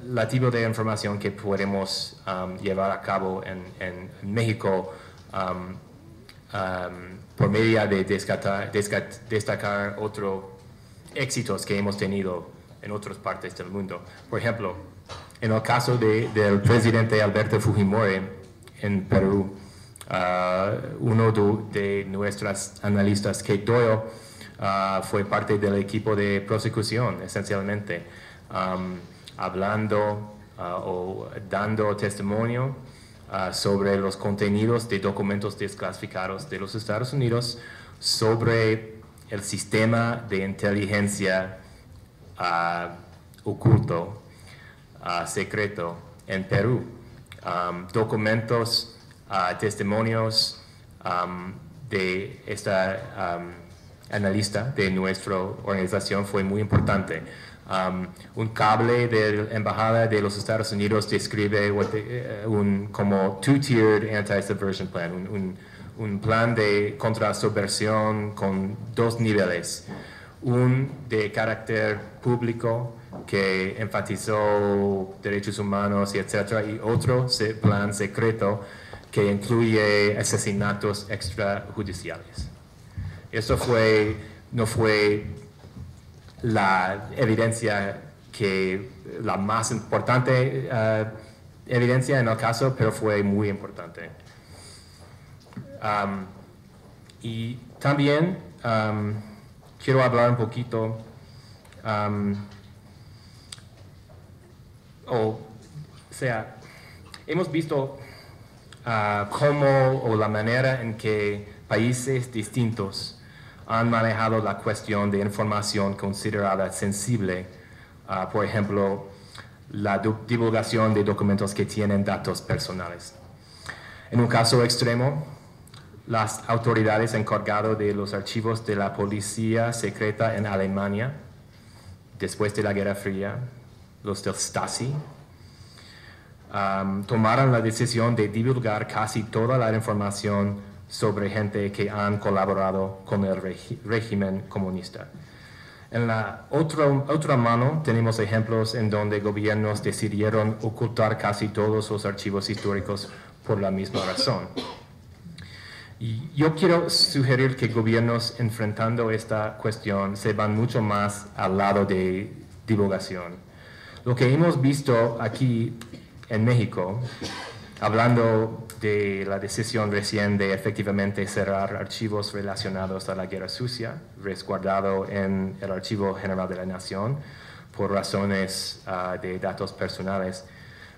la tipo de información que podemos llevar a cabo en México por medio de destacar otros éxitos que hemos tenido en otras partes del mundo. Por ejemplo, en el caso del presidente Alberto Fujimori en Perú, uno de nuestros analistas, Kate Doyle, fue parte del equipo de prosecución, esencialmente, hablando o dando testimonio sobre los contenidos de documentos desclasificados de los Estados Unidos sobre el sistema de inteligencia oculto, secreto en Perú. Documentos, testimonios de esta analista de nuestra organización fue muy importante. Un cable de la Embajada de los Estados Unidos describe un como two-tiered anti-subversion plan, un plan de contrasubversión con dos niveles. Un de carácter público que enfatizó derechos humanos y etcétera, y otro plan secreto que incluye asesinatos extrajudiciales. Eso no fue la evidencia la más importante evidencia en el caso, pero fue muy importante. Y también quiero hablar un poquito, hemos visto cómo o la manera en que países distintos han manejado la cuestión de información considerada sensible, por ejemplo, la divulgación de documentos que tienen datos personales. En un caso extremo, las autoridades encargadas de los archivos de la policía secreta en Alemania, después de la Guerra Fría, los del Stasi, tomaron la decisión de divulgar casi toda la información sobre gente que han colaborado con el régimen comunista. En la otra mano tenemos ejemplos en donde gobiernos decidieron ocultar casi todos los archivos históricos por la misma razón. Y yo quiero sugerir que gobiernos enfrentando esta cuestión se van mucho más al lado de divulgación. Lo que hemos visto aquí en México, hablando de la decisión recién de efectivamente cerrar archivos relacionados a la Guerra Sucia, resguardado en el Archivo General de la Nación por razones de datos personales,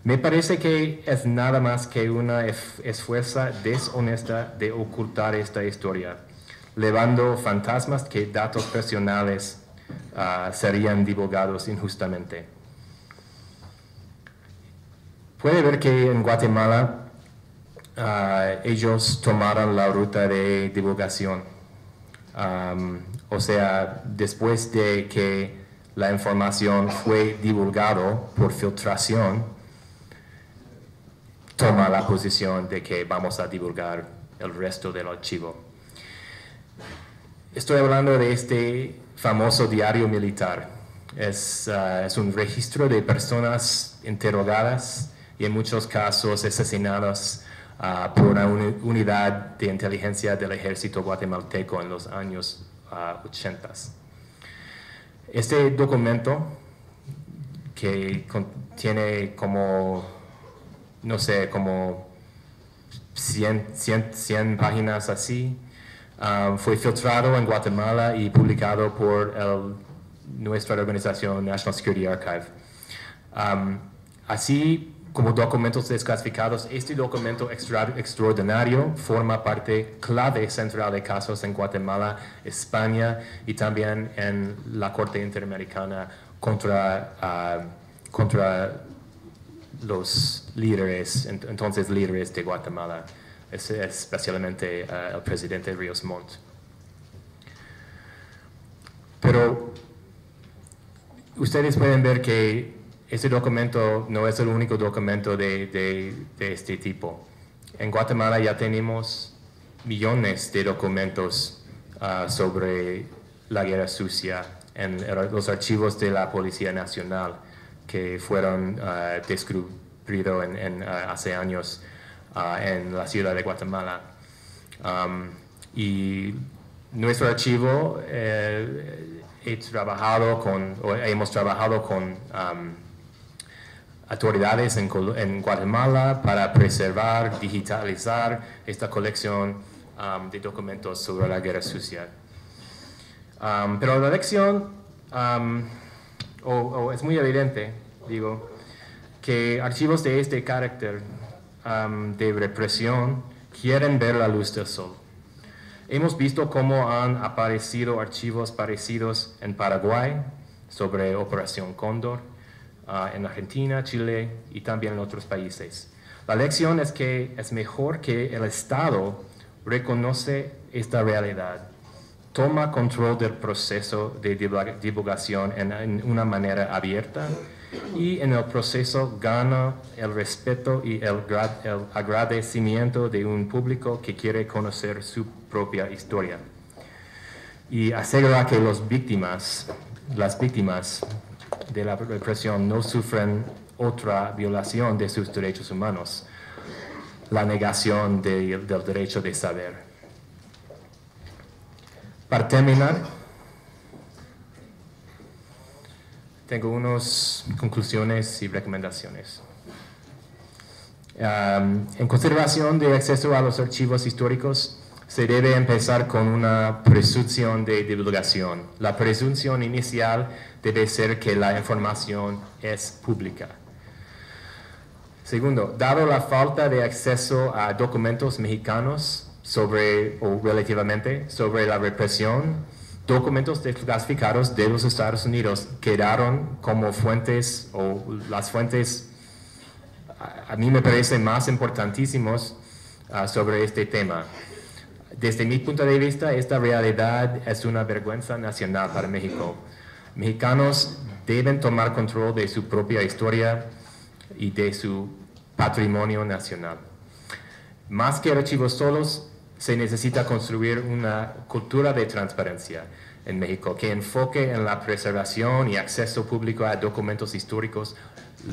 me parece que es nada más que una esfuerzo deshonesta de ocultar esta historia, levando fantasmas que datos personales serían divulgados injustamente. Puede ver que en Guatemala ellos tomaron la ruta de divulgación. O sea, después de que la información fue divulgada por filtración, toma la posición de que vamos a divulgar el resto del archivo. Estoy hablando de este famoso diario militar. Es un registro de personas interrogadas y en muchos casos asesinadas por una unidad de inteligencia del ejército guatemalteco en los años 80. Este documento, que contiene como, no sé, como 100 páginas así, fue filtrado en Guatemala y publicado por nuestra organización National Security Archive. Así como documentos desclasificados, este documento extraordinario forma parte clave central de casos en Guatemala, España y también en la Corte Interamericana contra los líderes, entonces líderes de Guatemala, especialmente el presidente Ríos Montt. Pero ustedes pueden ver que este documento no es el único documento de este tipo. En Guatemala ya tenemos millones de documentos sobre la guerra sucia en los archivos de la Policía Nacional que fueron descubiertos hace años en la ciudad de Guatemala. Y nuestro archivo hemos trabajado con autoridades en Guatemala para preservar, digitalizar esta colección de documentos sobre la guerra sucia. Pero la lección es muy evidente, digo, que archivos de este carácter de represión quieren ver la luz del sol. Hemos visto cómo han aparecido archivos parecidos en Paraguay sobre Operación Cóndor, en Argentina, Chile y también en otros países. La lección es que es mejor que el Estado reconoce esta realidad, toma control del proceso de divulgación en una manera abierta y en el proceso gana el respeto y el agradecimiento de un público que quiere conocer su propia historia y asegura que las víctimas de la represión no sufren otra violación de sus derechos humanos, la negación del derecho de saber. Para terminar, tengo unas conclusiones y recomendaciones. En consideración de acceso a los archivos históricos, se debe empezar con una presunción de divulgación. La presunción inicial debe ser que la información es pública. Segundo, dado la falta de acceso a documentos mexicanos relativamente sobre la represión, documentos desclasificados de los Estados Unidos quedaron como fuentes, o las fuentes a mí me parecen más importantísimos sobre este tema. Desde mi punto de vista, esta realidad es una vergüenza nacional para México. Mexicanos deben tomar control de su propia historia y de su patrimonio nacional. Más que archivos solos, se necesita construir una cultura de transparencia en México que enfoque en la preservación y acceso público a documentos históricos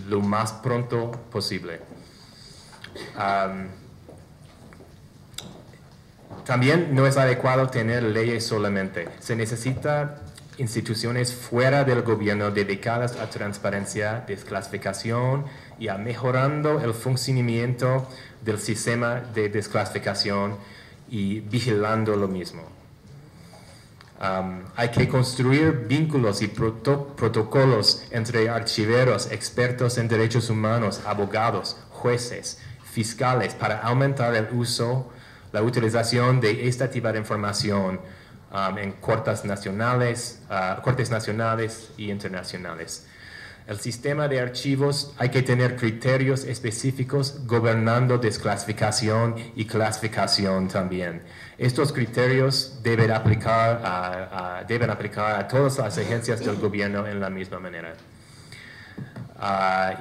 lo más pronto posible. También no es adecuado tener leyes solamente. Se necesitan instituciones fuera del gobierno dedicadas a transparencia, desclasificación y a mejorando el funcionamiento del sistema de desclasificación y vigilando lo mismo. Hay que construir vínculos y protocolos entre archiveros, expertos en derechos humanos, abogados, jueces, fiscales, para aumentar el uso, la utilización de esta tipo de información en cortes nacionales y internacionales. El sistema de archivos hay que tener criterios específicos gobernando desclasificación y clasificación también. Estos criterios deben aplicar a todas las agencias del gobierno en la misma manera.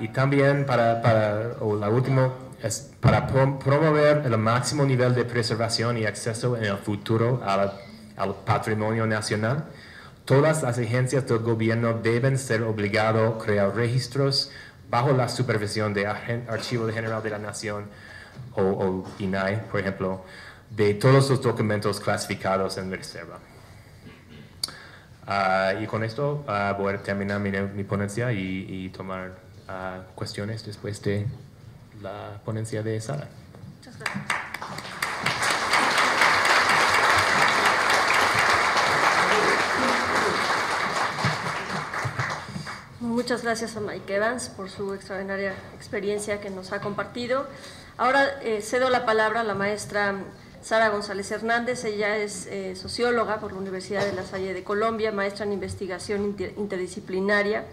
Y también la última es para promover el máximo nivel de preservación y acceso en el futuro al patrimonio nacional. Todas las agencias del gobierno deben ser obligadas a crear registros bajo la supervisión de Archivo General de la Nación o INAI, por ejemplo, de todos los documentos clasificados en reserva. Y con esto voy a terminar mi ponencia y tomar cuestiones después de la ponencia de Sara. Muchas gracias. Muchas gracias a Mike Evans por su extraordinaria experiencia que nos ha compartido. Ahora cedo la palabra a la maestra Sara González Hernández. Ella es socióloga por la Universidad de La Salle de Colombia, maestra en investigación interdisciplinaria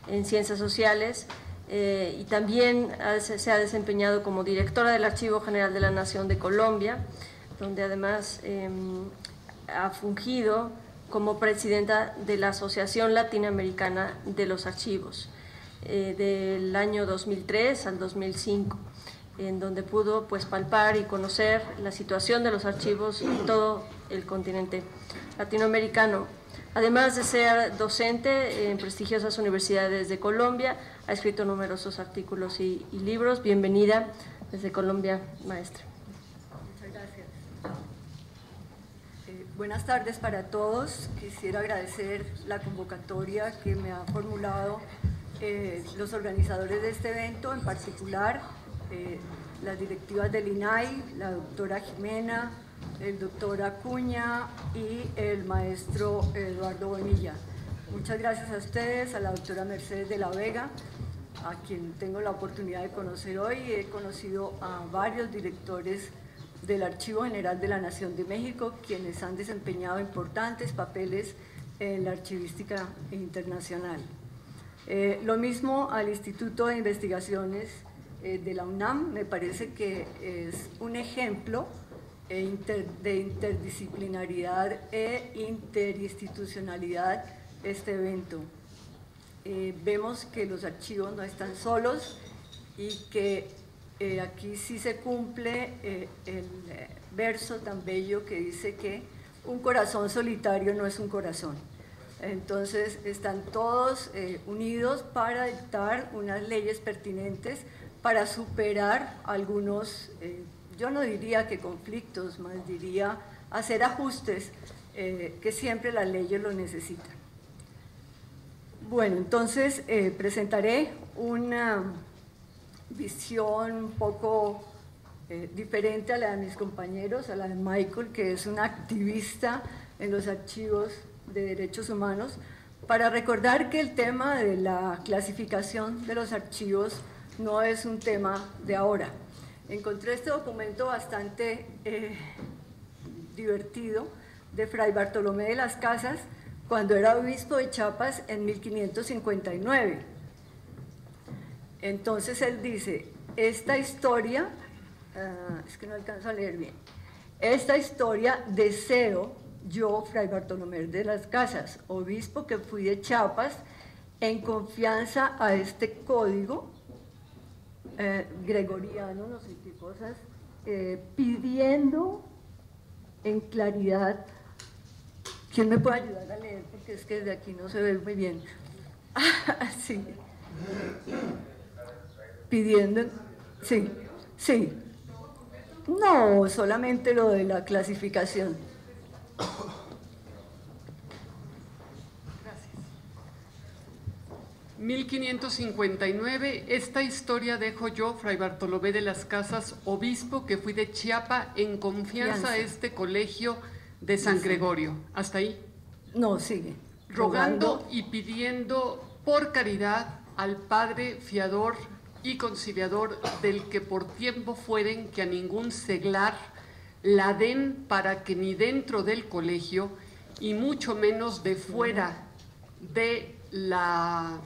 en ciencias sociales, y también se ha desempeñado como directora del Archivo General de la Nación de Colombia, donde además ha fungido como presidenta de la Asociación Latinoamericana de los Archivos del año 2003 al 2005, en donde pudo pues palpar y conocer la situación de los archivos en todo el continente latinoamericano. Además de ser docente en prestigiosas universidades de Colombia, ha escrito numerosos artículos y libros. Bienvenida desde Colombia, maestra. Muchas gracias. Buenas tardes para todos. Quisiera agradecer la convocatoria que me han formulado los organizadores de este evento, en particular las directivas del INAI, la doctora Jimena, el doctor Acuña y el maestro Eduardo Bonilla. Muchas gracias a ustedes, a la doctora Mercedes de la Vega, a quien tengo la oportunidad de conocer hoy. He conocido a varios directores del Archivo General de la Nación de México, quienes han desempeñado importantes papeles en la archivística internacional. Lo mismo al Instituto de Investigaciones de la UNAM. Me parece que es un ejemplo de interdisciplinaridad e interinstitucionalidad este evento. Vemos que los archivos no están solos y que aquí sí se cumple el verso tan bello que dice que un corazón solitario no es un corazón. Entonces están todos unidos para dictar unas leyes pertinentes para superar algunos, yo no diría que conflictos, más diría hacer ajustes que siempre las leyes lo necesitan. Bueno, entonces presentaré una visión un poco diferente a la de mis compañeros, a la de Michael, que es un activista en los archivos de derechos humanos, para recordar que el tema de la clasificación de los archivos no es un tema de ahora. Encontré este documento bastante divertido de Fray Bartolomé de las Casas cuando era obispo de Chiapas en 1559. Entonces él dice, esta historia, es que no alcanzo a leer bien, esta historia deseo yo, Fray Bartolomé de las Casas, obispo que fui de Chiapas, en confianza a este código gregoriano, no sé qué cosas, pidiendo en claridad. ¿Quién me puede ayudar a leer? Porque es que desde aquí no se ve muy bien. Sí. Pidiendo, sí, sí. No, solamente lo de la clasificación. Gracias. 1559, esta historia dejo yo, Fray Bartolomé de las Casas, obispo que fui de Chiapa, en confianza a este colegio de San Gregorio. ¿Hasta ahí? No, sigue. Rogando y pidiendo por caridad al Padre fiador y conciliador del que por tiempo fueren que a ningún seglar la den para que ni dentro del colegio y mucho menos de fuera de la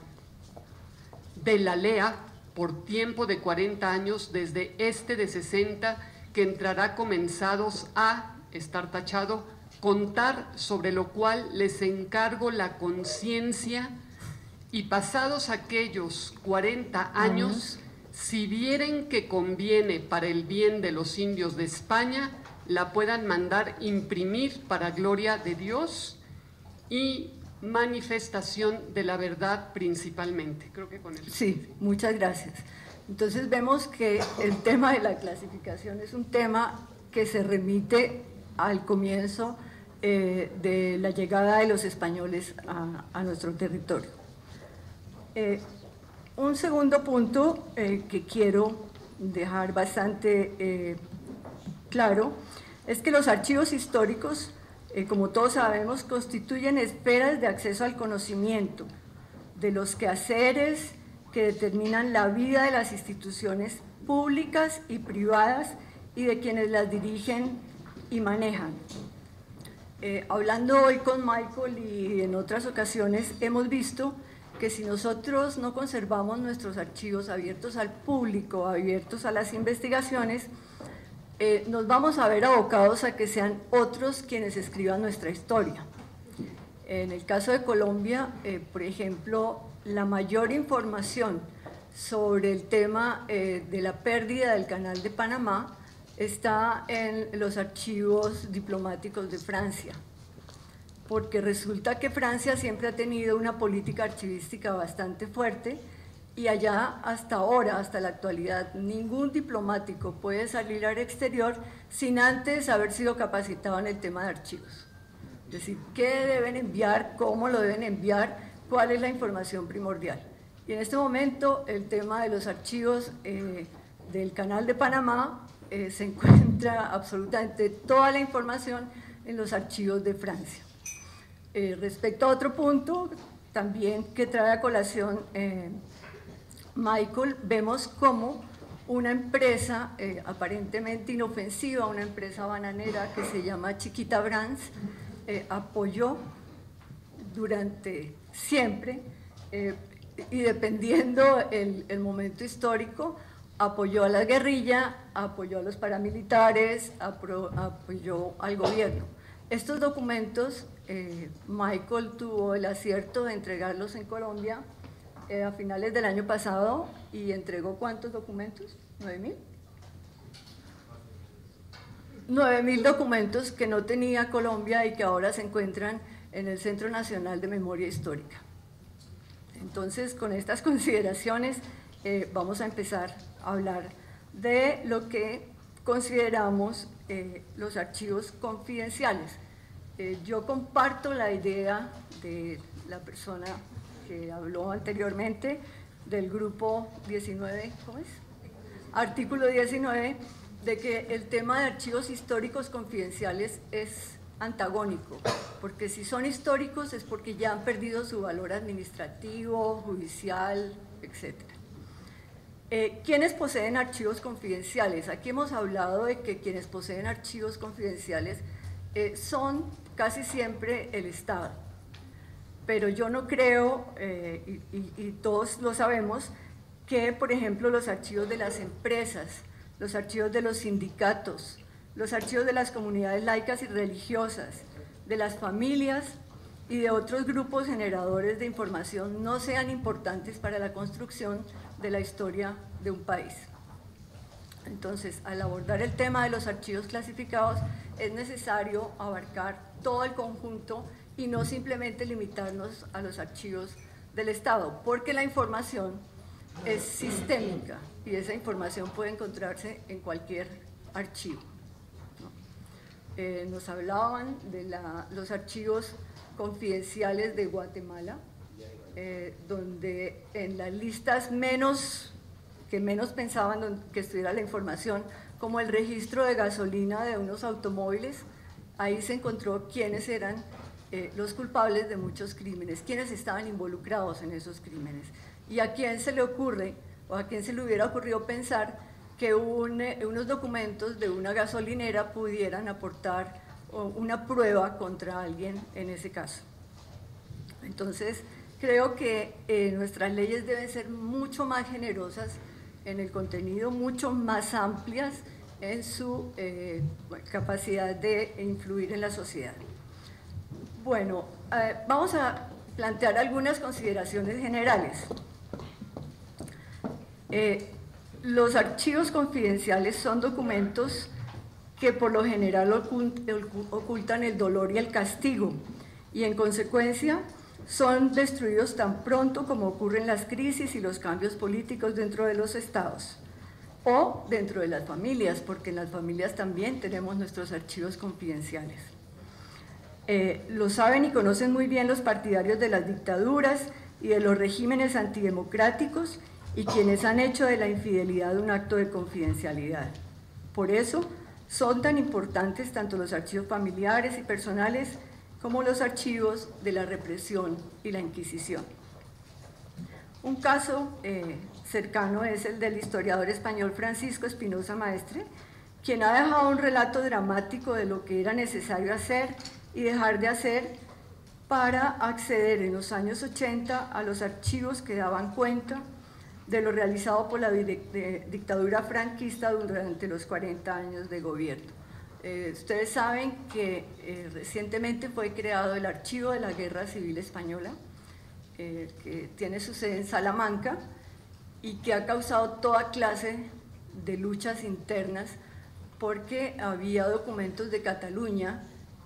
LEA por tiempo de 40 años desde este de 60 que entrará comenzados a estar tachado, contar sobre lo cual les encargo la conciencia y pasados aquellos 40 años, si vieren que conviene para el bien de los indios de España, la puedan mandar imprimir para gloria de Dios y manifestación de la verdad principalmente. Creo que con eso. Sí, muchas gracias. Entonces vemos que el tema de la clasificación es un tema que se remite al comienzo de la llegada de los españoles a nuestro territorio. Un segundo punto que quiero dejar bastante claro es que los archivos históricos, como todos sabemos, constituyen esferas de acceso al conocimiento de los quehaceres que determinan la vida de las instituciones públicas y privadas y de quienes las dirigen y manejan. Hablando hoy con Michael y en otras ocasiones, hemos visto que si nosotros no conservamos nuestros archivos abiertos al público, abiertos a las investigaciones, nos vamos a ver abocados a que sean otros quienes escriban nuestra historia. En el caso de Colombia, por ejemplo, la mayor información sobre el tema de la pérdida del Canal de Panamá está en los archivos diplomáticos de Francia, porque resulta que Francia siempre ha tenido una política archivística bastante fuerte y allá hasta ahora, hasta la actualidad, ningún diplomático puede salir al exterior sin antes haber sido capacitado en el tema de archivos. Es decir, qué deben enviar, cómo lo deben enviar, cuál es la información primordial. Y en este momento el tema de los archivos del Canal de Panamá se encuentra absolutamente toda la información en los archivos de Francia. Respecto a otro punto, también que trae a colación Michael, vemos cómo una empresa aparentemente inofensiva, una empresa bananera que se llama Chiquita Brands, apoyó durante siempre y dependiendo el momento histórico, apoyó a la guerrilla, apoyó a los paramilitares, apoyó al gobierno. Estos documentos, Michael tuvo el acierto de entregarlos en Colombia a finales del año pasado y entregó ¿cuántos documentos? ¿9.000? 9.000 documentos que no tenía Colombia y que ahora se encuentran en el Centro Nacional de Memoria Histórica. Entonces, con estas consideraciones, vamos a empezar a hablar de lo que consideramos los archivos confidenciales. Yo comparto la idea de la persona que habló anteriormente del grupo 19, ¿cómo es? Artículo 19, de que el tema de archivos históricos confidenciales es antagónico, porque si son históricos es porque ya han perdido su valor administrativo, judicial, etc. ¿Quiénes poseen archivos confidenciales? Aquí hemos hablado de que quienes poseen archivos confidenciales son casi siempre el Estado, pero yo no creo, y todos lo sabemos, que por ejemplo los archivos de las empresas, los archivos de los sindicatos, los archivos de las comunidades laicas y religiosas, de las familias y de otros grupos generadores de información no sean importantes para la construcción de la historia de un país. Entonces, al abordar el tema de los archivos clasificados, es necesario abarcar todo el conjunto y no simplemente limitarnos a los archivos del Estado, porque la información es sistémica y esa información puede encontrarse en cualquier archivo. Nos hablaban de los archivos confidenciales de Guatemala, donde en las listas que menos pensaban que estuviera la información, como el registro de gasolina de unos automóviles, ahí se encontró quiénes eran los culpables de muchos crímenes, quiénes estaban involucrados en esos crímenes. ¿Y a quién se le ocurre, o a quién se le hubiera ocurrido pensar que unos documentos de una gasolinera pudieran aportar una prueba contra alguien en ese caso? Entonces, creo que nuestras leyes deben ser mucho más generosas en el contenido, mucho más amplias en su capacidad de influir en la sociedad. Bueno, vamos a plantear algunas consideraciones generales. Los archivos confidenciales son documentos que por lo general ocultan el dolor y el castigo y en consecuencia son destruidos tan pronto como ocurren las crisis y los cambios políticos dentro de los estados o dentro de las familias, porque en las familias también tenemos nuestros archivos confidenciales. Lo saben y conocen muy bien los partidarios de las dictaduras y de los regímenes antidemocráticos y quienes han hecho de la infidelidad un acto de confidencialidad. Por eso son tan importantes tanto los archivos familiares y personales como los archivos de la represión y la Inquisición. Un caso cercano es el del historiador español Francisco Espinosa Maestre, quien ha dejado un relato dramático de lo que era necesario hacer y dejar de hacer para acceder en los años 80 a los archivos que daban cuenta de lo realizado por la dictadura franquista durante los 40 años de gobierno. Ustedes saben que recientemente fue creado el Archivo de la Guerra Civil Española, que tiene su sede en Salamanca y que ha causado toda clase de luchas internas porque había documentos de Cataluña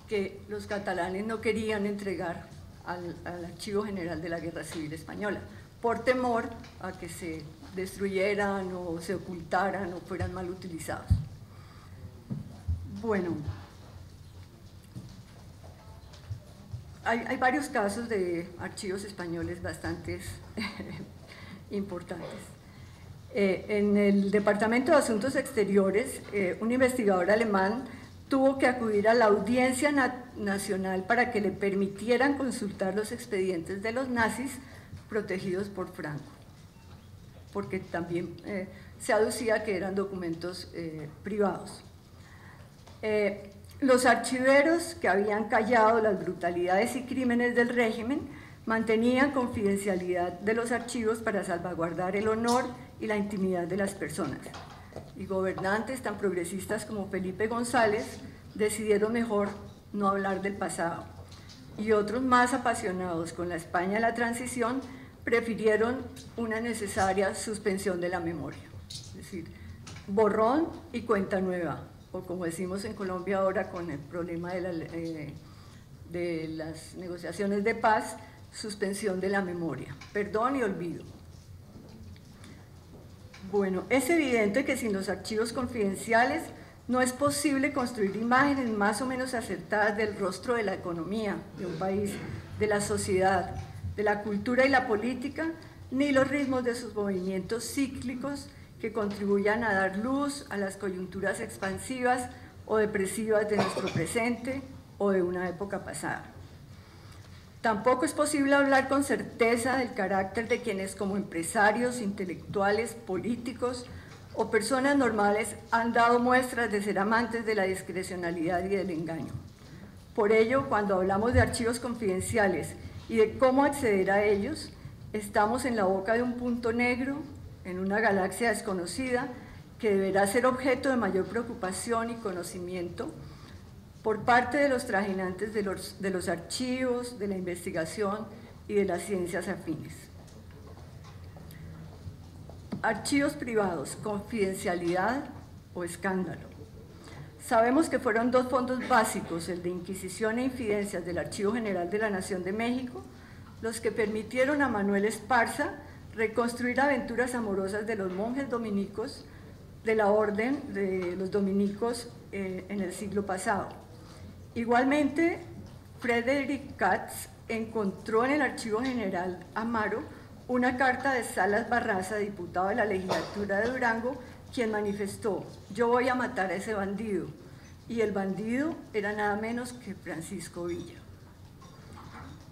que los catalanes no querían entregar al Archivo General de la Guerra Civil Española, por temor a que se destruyeran o se ocultaran o fueran mal utilizados. Bueno, hay varios casos de archivos españoles bastante importantes. En el Departamento de Asuntos Exteriores, un investigador alemán tuvo que acudir a la Audiencia Nacional para que le permitieran consultar los expedientes de los nazis protegidos por Franco, porque también se aducía que eran documentos privados. Los archiveros que habían callado las brutalidades y crímenes del régimen mantenían confidencialidad de los archivos para salvaguardar el honor y la intimidad de las personas. Y gobernantes tan progresistas como Felipe González decidieron mejor no hablar del pasado. Y otros más apasionados con la España de la transición prefirieron una necesaria suspensión de la memoria. Es decir, borrón y cuenta nueva, o como decimos en Colombia ahora con el problema de las negociaciones de paz, suspensión de la memoria, perdón y olvido. Bueno, es evidente que sin los archivos confidenciales no es posible construir imágenes más o menos acertadas del rostro de la economía de un país, de la sociedad, de la cultura y la política, ni los ritmos de sus movimientos cíclicos que contribuyan a dar luz a las coyunturas expansivas o depresivas de nuestro presente o de una época pasada. Tampoco es posible hablar con certeza del carácter de quienes como empresarios, intelectuales, políticos o personas normales han dado muestras de ser amantes de la discrecionalidad y del engaño. Por ello, cuando hablamos de archivos confidenciales y de cómo acceder a ellos, estamos en la boca de un punto negro, en una galaxia desconocida, que deberá ser objeto de mayor preocupación y conocimiento por parte de los trajinantes de los archivos, de la investigación y de las ciencias afines. Archivos privados, confidencialidad o escándalo. Sabemos que fueron dos fondos básicos, el de Inquisición e Infidencias del Archivo General de la Nación de México, los que permitieron a Manuel Esparza reconstruir aventuras amorosas de los monjes dominicos de la Orden de los Dominicos en el siglo pasado. Igualmente, Frederick Katz encontró en el Archivo General Amaro una carta de Salas Barraza, diputado de la legislatura de Durango, quien manifestó: yo voy a matar a ese bandido, y el bandido era nada menos que Francisco Villa.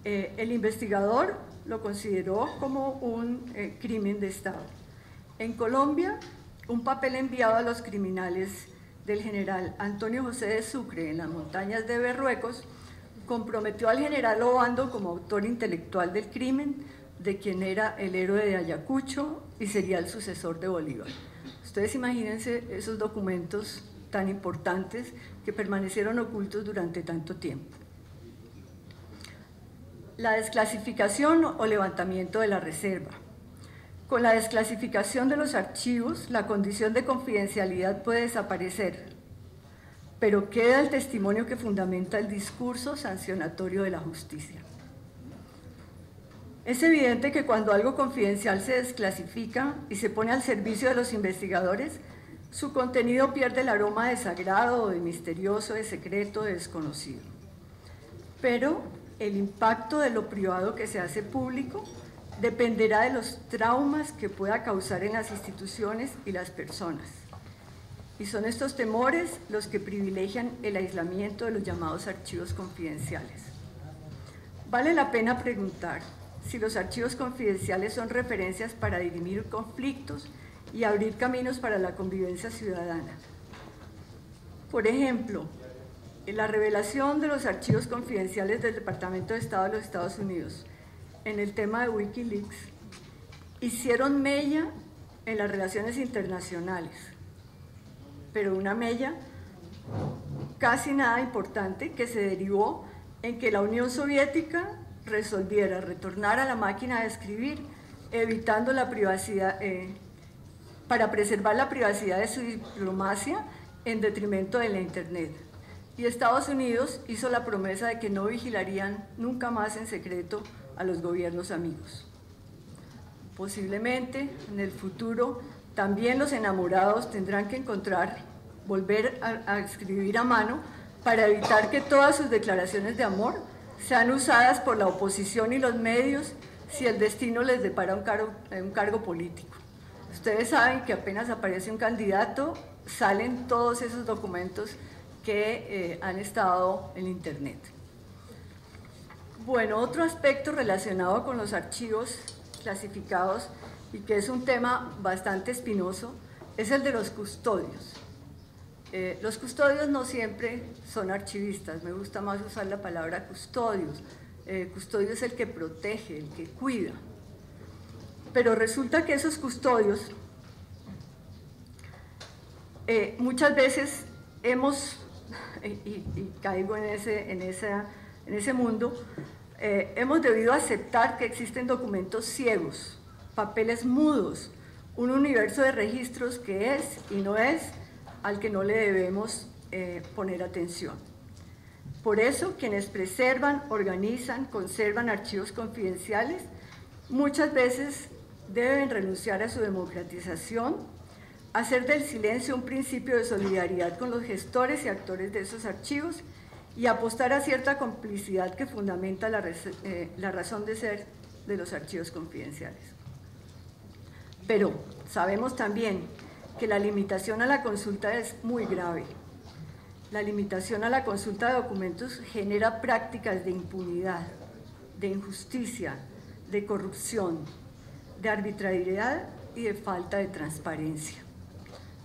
El investigador lo consideró como un crimen de Estado. En Colombia, un papel enviado a los criminales del general Antonio José de Sucre en las montañas de Berruecos comprometió al general Obando como autor intelectual del crimen, de quien era el héroe de Ayacucho y sería el sucesor de Bolívar. Ustedes imagínense esos documentos tan importantes que permanecieron ocultos durante tanto tiempo. La desclasificación o levantamiento de la reserva. Con la desclasificación de los archivos, la condición de confidencialidad puede desaparecer, pero queda el testimonio que fundamenta el discurso sancionatorio de la justicia. Es evidente que cuando algo confidencial se desclasifica y se pone al servicio de los investigadores, su contenido pierde el aroma de sagrado, de misterioso, de secreto, de desconocido. Pero el impacto de lo privado que se hace público dependerá de los traumas que pueda causar en las instituciones y las personas. Y son estos temores los que privilegian el aislamiento de los llamados archivos confidenciales. Vale la pena preguntar si los archivos confidenciales son referencias para dirimir conflictos y abrir caminos para la convivencia ciudadana. Por ejemplo, en la revelación de los archivos confidenciales del Departamento de Estado de los Estados Unidos en el tema de Wikileaks hicieron mella en las relaciones internacionales, pero una mella casi nada importante que se derivó en que la Unión Soviética resolviera retornar a la máquina de escribir, evitando la privacidad, para preservar la privacidad de su diplomacia en detrimento de la Internet. Y Estados Unidos hizo la promesa de que no vigilarían nunca más en secreto a los gobiernos amigos. Posiblemente en el futuro también los enamorados tendrán que volver a escribir a mano para evitar que todas sus declaraciones de amor sean usadas por la oposición y los medios si el destino les depara un cargo político. Ustedes saben que apenas aparece un candidato, salen todos esos documentos que han estado en Internet. Bueno, otro aspecto relacionado con los archivos clasificados y que es un tema bastante espinoso es el de los custodios. Los custodios no siempre son archivistas, me gusta más usar la palabra custodios. Custodio es el que protege, el que cuida. Pero resulta que esos custodios muchas veces y caigo en ese mundo, hemos debido aceptar que existen documentos ciegos, papeles mudos, un universo de registros que es y no es, al que no le debemos poner atención. Por eso, quienes preservan, organizan, conservan archivos confidenciales, muchas veces deben renunciar a su democratización, hacer del silencio un principio de solidaridad con los gestores y actores de esos archivos y apostar a cierta complicidad que fundamenta la razón de ser de los archivos confidenciales. Pero sabemos también que la limitación a la consulta es muy grave. La limitación a la consulta de documentos genera prácticas de impunidad, de injusticia, de corrupción, de arbitrariedad y de falta de transparencia.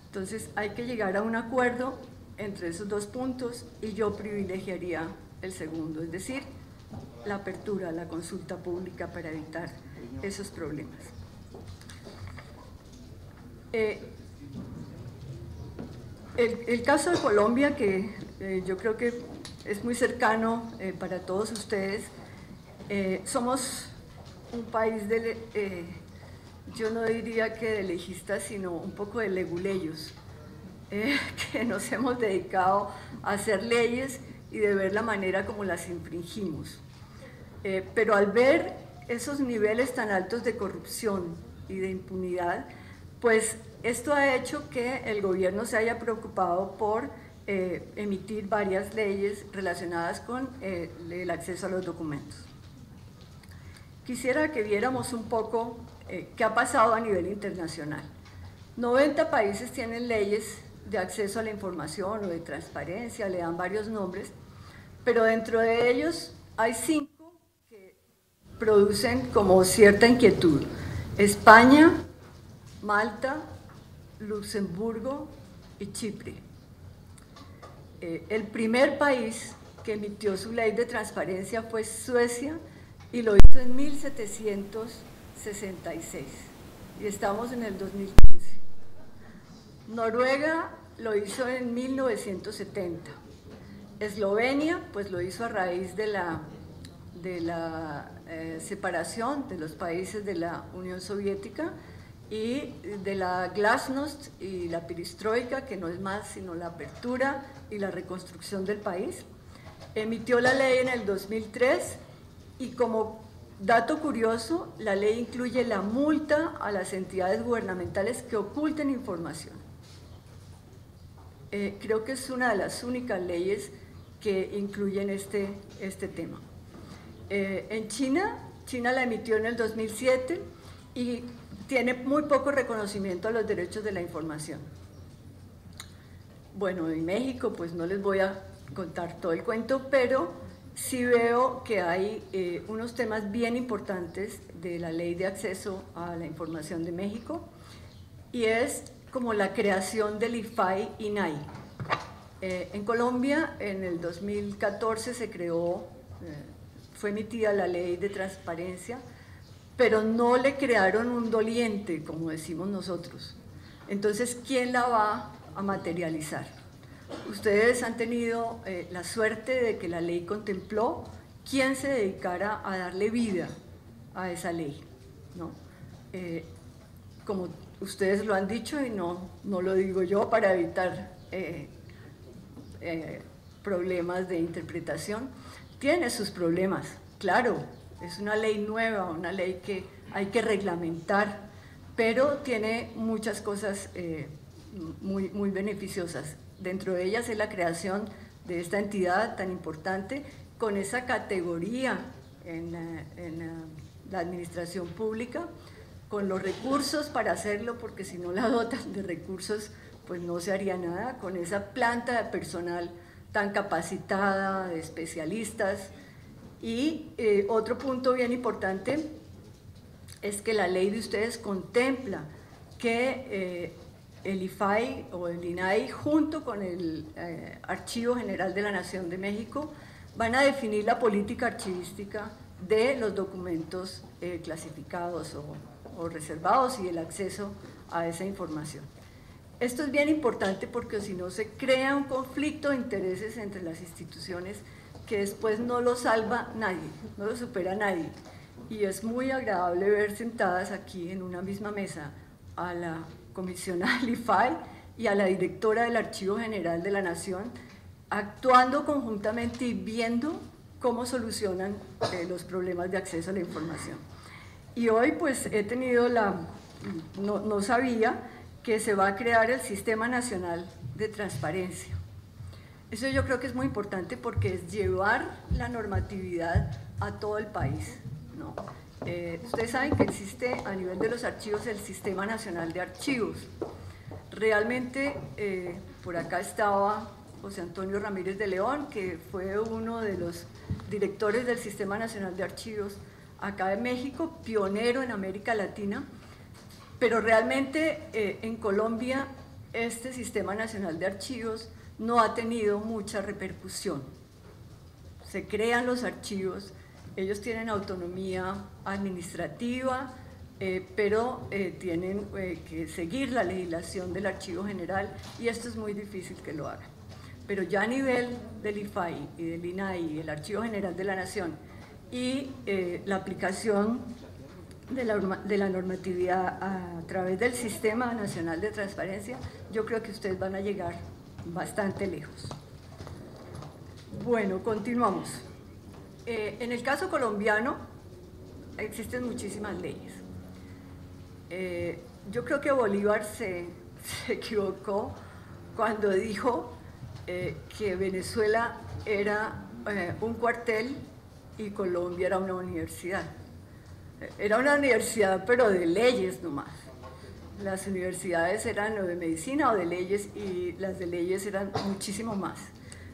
Entonces hay que llegar a un acuerdo entre esos dos puntos y yo privilegiaría el segundo, es decir, la apertura a la consulta pública para evitar esos problemas. El caso de Colombia, que yo creo que es muy cercano para todos ustedes, somos un país yo no diría que de legistas, sino un poco de leguleyos, que nos hemos dedicado a hacer leyes y de ver la manera como las infringimos. Pero al ver esos niveles tan altos de corrupción y de impunidad, pues esto ha hecho que el gobierno se haya preocupado por emitir varias leyes relacionadas con el acceso a los documentos. Quisiera que viéramos un poco qué ha pasado a nivel internacional. 90 países tienen leyes de acceso a la información o de transparencia, le dan varios nombres, pero dentro de ellos hay 5 que producen como cierta inquietud. España, Malta, Luxemburgo y Chipre. El primer país que emitió su ley de transparencia fue Suecia y lo hizo en 1766 y estamos en el 2015. Noruega lo hizo en 1970. Eslovenia pues lo hizo a raíz de la separación de los países de la Unión Soviética y de la glasnost y la perestroika, que no es más sino la apertura y la reconstrucción del país. Emitió la ley en el 2003 y como dato curioso, la ley incluye la multa a las entidades gubernamentales que oculten información. Creo que es una de las únicas leyes que incluyen este tema. En China la emitió en el 2007 y tiene muy poco reconocimiento a los derechos de la información. Bueno, en México pues no les voy a contar todo el cuento, pero sí veo que hay unos temas bien importantes de la Ley de Acceso a la Información de México, y es como la creación del IFAI-INAI. En Colombia, en el 2014 se creó, fue emitida la Ley de Transparencia, pero no le crearon un doliente, como decimos nosotros. Entonces, ¿quién la va a materializar? Ustedes han tenido la suerte de que la ley contempló quién se dedicara a darle vida a esa ley, ¿no? Como ustedes lo han dicho, y no lo digo yo para evitar problemas de interpretación, tiene sus problemas, claro, es una ley nueva, una ley que hay que reglamentar, pero tiene muchas cosas muy beneficiosas. Dentro de ellas es la creación de esta entidad tan importante, con esa categoría en la administración pública, con los recursos para hacerlo, porque si no la dotan de recursos, pues no se haría nada, con esa planta de personal tan capacitada, de especialistas. Y otro punto bien importante es que la ley de ustedes contempla que el IFAI o el INAI, junto con el Archivo General de la Nación de México, van a definir la política archivística de los documentos clasificados o reservados y el acceso a esa información. Esto es bien importante porque si no se crea un conflicto de intereses entre las instituciones que después no lo salva nadie, no lo supera nadie. Y es muy agradable ver sentadas aquí en una misma mesa a la comisionada del IFAI y a la directora del Archivo General de la Nación, actuando conjuntamente y viendo cómo solucionan los problemas de acceso a la información. Y hoy pues he tenido no sabía que se va a crear el Sistema Nacional de Transparencia. Eso yo creo que es muy importante porque es llevar la normatividad a todo el país, ¿no? Ustedes saben que existe a nivel de los archivos el Sistema Nacional de Archivos. Realmente por acá estaba José Antonio Ramírez de León, que fue uno de los directores del Sistema Nacional de Archivos acá de México, pionero en América Latina, pero realmente en Colombia este Sistema Nacional de Archivos no ha tenido mucha repercusión. Se crean los archivos, ellos tienen autonomía administrativa, pero tienen que seguir la legislación del Archivo General y esto es muy difícil que lo hagan. Pero ya a nivel del IFAI y del INAI y el Archivo General de la Nación y la aplicación de la normatividad a través del Sistema Nacional de Transparencia, yo creo que ustedes van a llegar bastante lejos. Bueno, continuamos. En el caso colombiano existen muchísimas leyes. Yo creo que Bolívar se equivocó cuando dijo que Venezuela era un cuartel y Colombia era una universidad. Era una universidad, pero de leyes nomás. Las universidades eran o de medicina o de leyes, y las de leyes eran muchísimo más.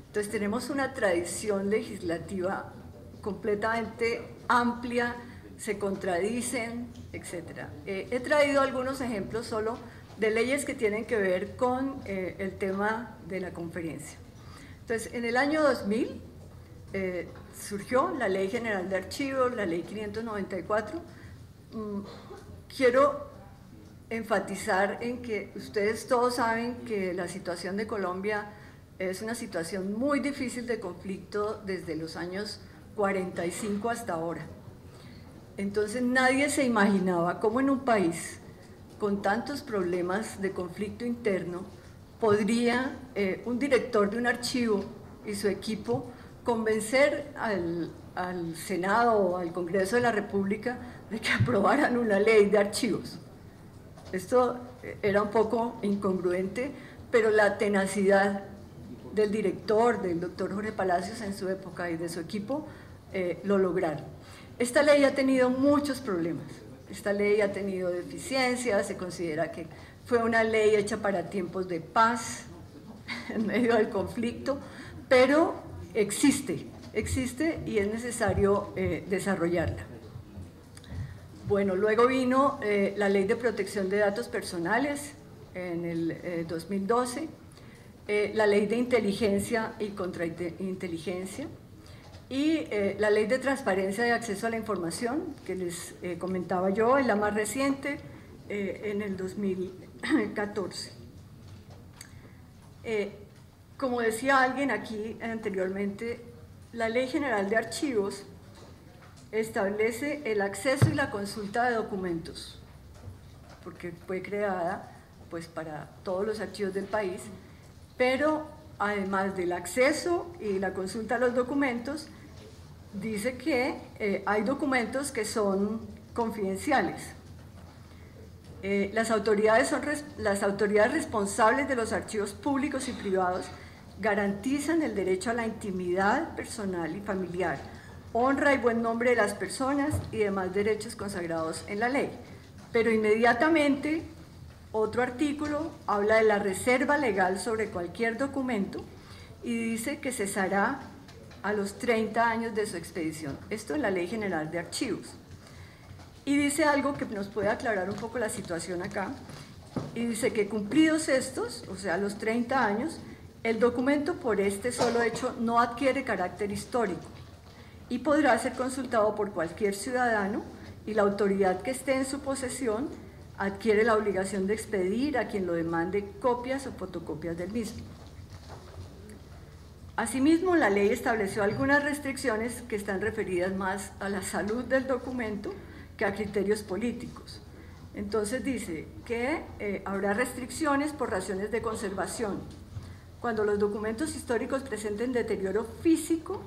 Entonces tenemos una tradición legislativa completamente amplia, se contradicen, etc. He traído algunos ejemplos solo de leyes que tienen que ver con el tema de la conferencia. Entonces, en el año 2000 surgió la Ley General de Archivos, la Ley 594. Quiero enfatizar en que ustedes todos saben que la situación de Colombia es una situación muy difícil de conflicto desde los años 45 hasta ahora. Entonces nadie se imaginaba cómo en un país con tantos problemas de conflicto interno podría un director de un archivo y su equipo convencer al Senado o al Congreso de la República de que aprobaran una ley de archivos. Esto era un poco incongruente, pero la tenacidad del director, del doctor Jorge Palacios en su época y de su equipo, lo lograron. Esta ley ha tenido muchos problemas. Esta ley ha tenido deficiencias, se considera que fue una ley hecha para tiempos de paz, en medio del conflicto, pero existe existe y es necesario desarrollarla. Bueno, luego vino la Ley de Protección de Datos Personales en el 2012, la Ley de Inteligencia y Contrainteligencia y la Ley de Transparencia y Acceso a la Información, que les comentaba yo, es la más reciente, en el 2014. Como decía alguien aquí anteriormente, la Ley General de Archivos establece el acceso y la consulta de documentos, porque fue creada pues, para todos los archivos del país, pero además del acceso y la consulta a los documentos, dice que hay documentos que son confidenciales. Las autoridades responsables de los archivos públicos y privados garantizan el derecho a la intimidad personal y familiar, honra y buen nombre de las personas y demás derechos consagrados en la ley. Pero inmediatamente otro artículo habla de la reserva legal sobre cualquier documento y dice que cesará a los 30 años de su expedición. Esto en la Ley General de Archivos. Y dice algo que nos puede aclarar un poco la situación acá, y dice que cumplidos estos, o sea, los 30 años, el documento por este solo hecho no adquiere carácter histórico y podrá ser consultado por cualquier ciudadano y la autoridad que esté en su posesión adquiere la obligación de expedir a quien lo demande copias o fotocopias del mismo. Asimismo, la ley estableció algunas restricciones que están referidas más a la salud del documento que a criterios políticos. Entonces dice que habrá restricciones por razones de conservación. Cuando los documentos históricos presenten deterioro físico,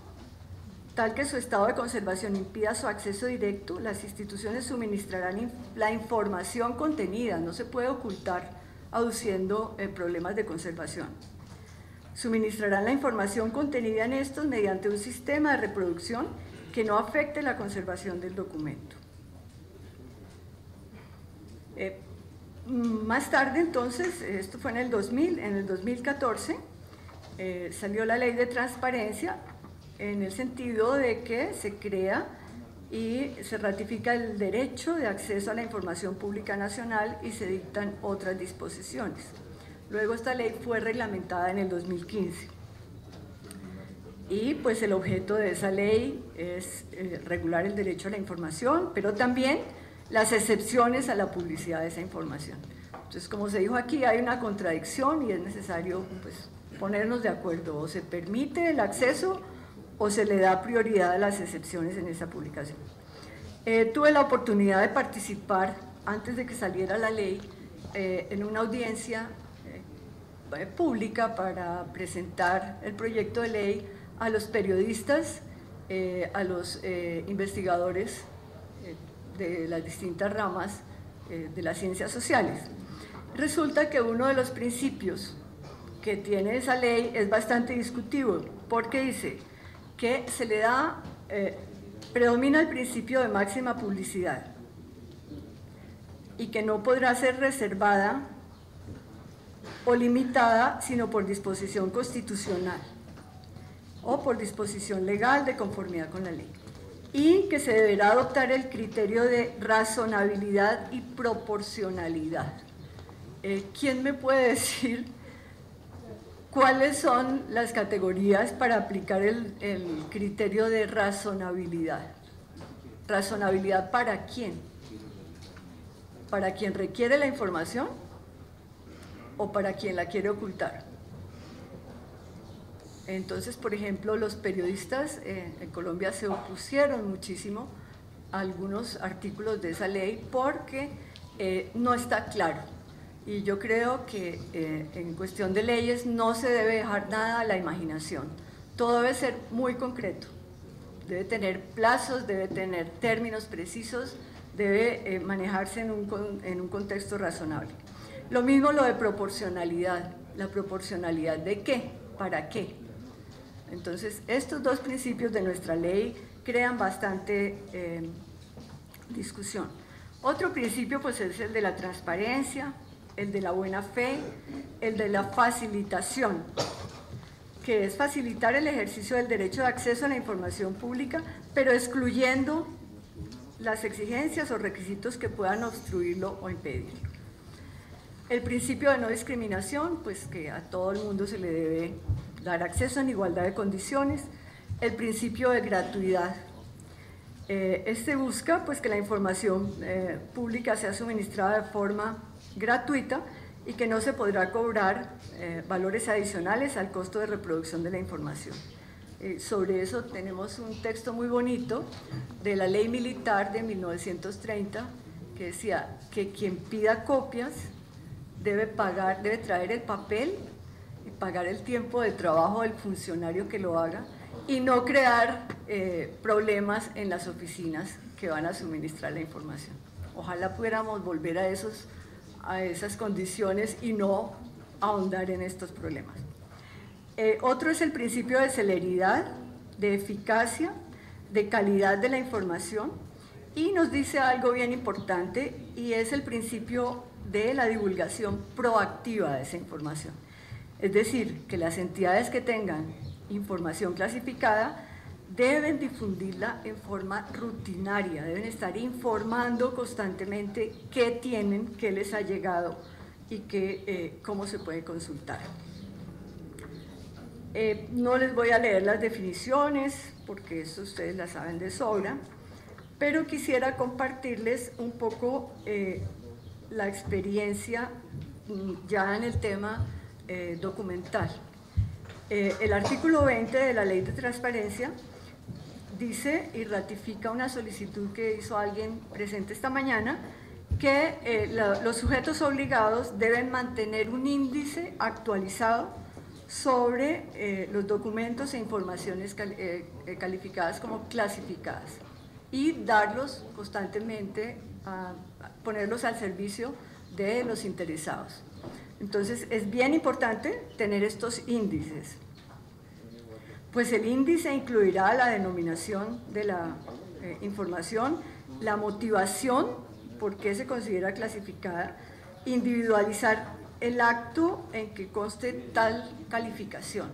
tal que su estado de conservación impida su acceso directo, las instituciones suministrarán la información contenida, no se puede ocultar aduciendo problemas de conservación. Suministrarán la información contenida en estos mediante un sistema de reproducción que no afecte la conservación del documento. Más tarde, entonces, esto fue en el 2000, en el 2014, salió la Ley de Transparencia en el sentido de que se crea y se ratifica el derecho de acceso a la información pública nacional y se dictan otras disposiciones. Luego esta ley fue reglamentada en el 2015. Y pues el objeto de esa ley es regular el derecho a la información, pero también las excepciones a la publicidad de esa información. Entonces, como se dijo aquí, hay una contradicción y es necesario pues, ponernos de acuerdo. O se permite el acceso o se le da prioridad a las excepciones en esa publicación. Tuve la oportunidad de participar, antes de que saliera la ley, en una audiencia pública para presentar el proyecto de ley a los periodistas, a los investigadores de las distintas ramas de las ciencias sociales. Resulta que uno de los principios que tiene esa ley es bastante discutido, porque dice que se le da, predomina el principio de máxima publicidad y que no podrá ser reservada o limitada sino por disposición constitucional o por disposición legal de conformidad con la ley, y que se deberá adoptar el criterio de razonabilidad y proporcionalidad. ¿Quién me puede decir cuáles son las categorías para aplicar el criterio de razonabilidad? ¿Razonabilidad para quién? ¿Para quien requiere la información o para quien la quiere ocultar? Entonces, por ejemplo, los periodistas en Colombia se opusieron muchísimo a algunos artículos de esa ley porque no está claro. Y yo creo que en cuestión de leyes no se debe dejar nada a la imaginación. Todo debe ser muy concreto. Debe tener plazos, debe tener términos precisos, debe manejarse en un contexto razonable. Lo mismo lo de proporcionalidad. ¿La proporcionalidad de qué? ¿Para qué? Entonces, estos dos principios de nuestra ley crean bastante discusión. Otro principio pues, es el de la transparencia, el de la buena fe, el de la facilitación. que es facilitar el ejercicio del derecho de acceso a la información pública, pero excluyendo las exigencias o requisitos que puedan obstruirlo o impedirlo. El principio de no discriminación, pues que a todo el mundo se le debe dar acceso en igualdad de condiciones. El principio de gratuidad. Este busca pues que la información pública sea suministrada de forma gratuita y que no se podrá cobrar valores adicionales al costo de reproducción de la información. Sobre eso tenemos un texto muy bonito de la ley militar de 1930 que decía que quien pida copias debe traer el papel y pagar el tiempo de trabajo del funcionario que lo haga y no crear problemas en las oficinas que van a suministrar la información. Ojalá pudiéramos volver a esas condiciones y no ahondar en estos problemas. Otro es el principio de celeridad, de eficacia, de calidad de la información, y nos dice algo bien importante, y es el principio de la divulgación proactiva de esa información. Es decir, que las entidades que tengan información clasificada deben difundirla en forma rutinaria, deben estar informando constantemente qué tienen, qué les ha llegado y cómo se puede consultar. No les voy a leer las definiciones porque eso ustedes las saben de sobra, pero quisiera compartirles un poco la experiencia ya en el tema documental. El artículo 20 de la Ley de Transparencia dice y ratifica una solicitud que hizo alguien presente esta mañana, que los sujetos obligados deben mantener un índice actualizado sobre los documentos e informaciones calificadas como clasificadas y darlos constantemente, ponerlos al servicio de los interesados. Entonces es bien importante tener estos índices, pues el índice incluirá la denominación de la información, la motivación, por qué se considera clasificada, individualizar el acto en que conste tal calificación.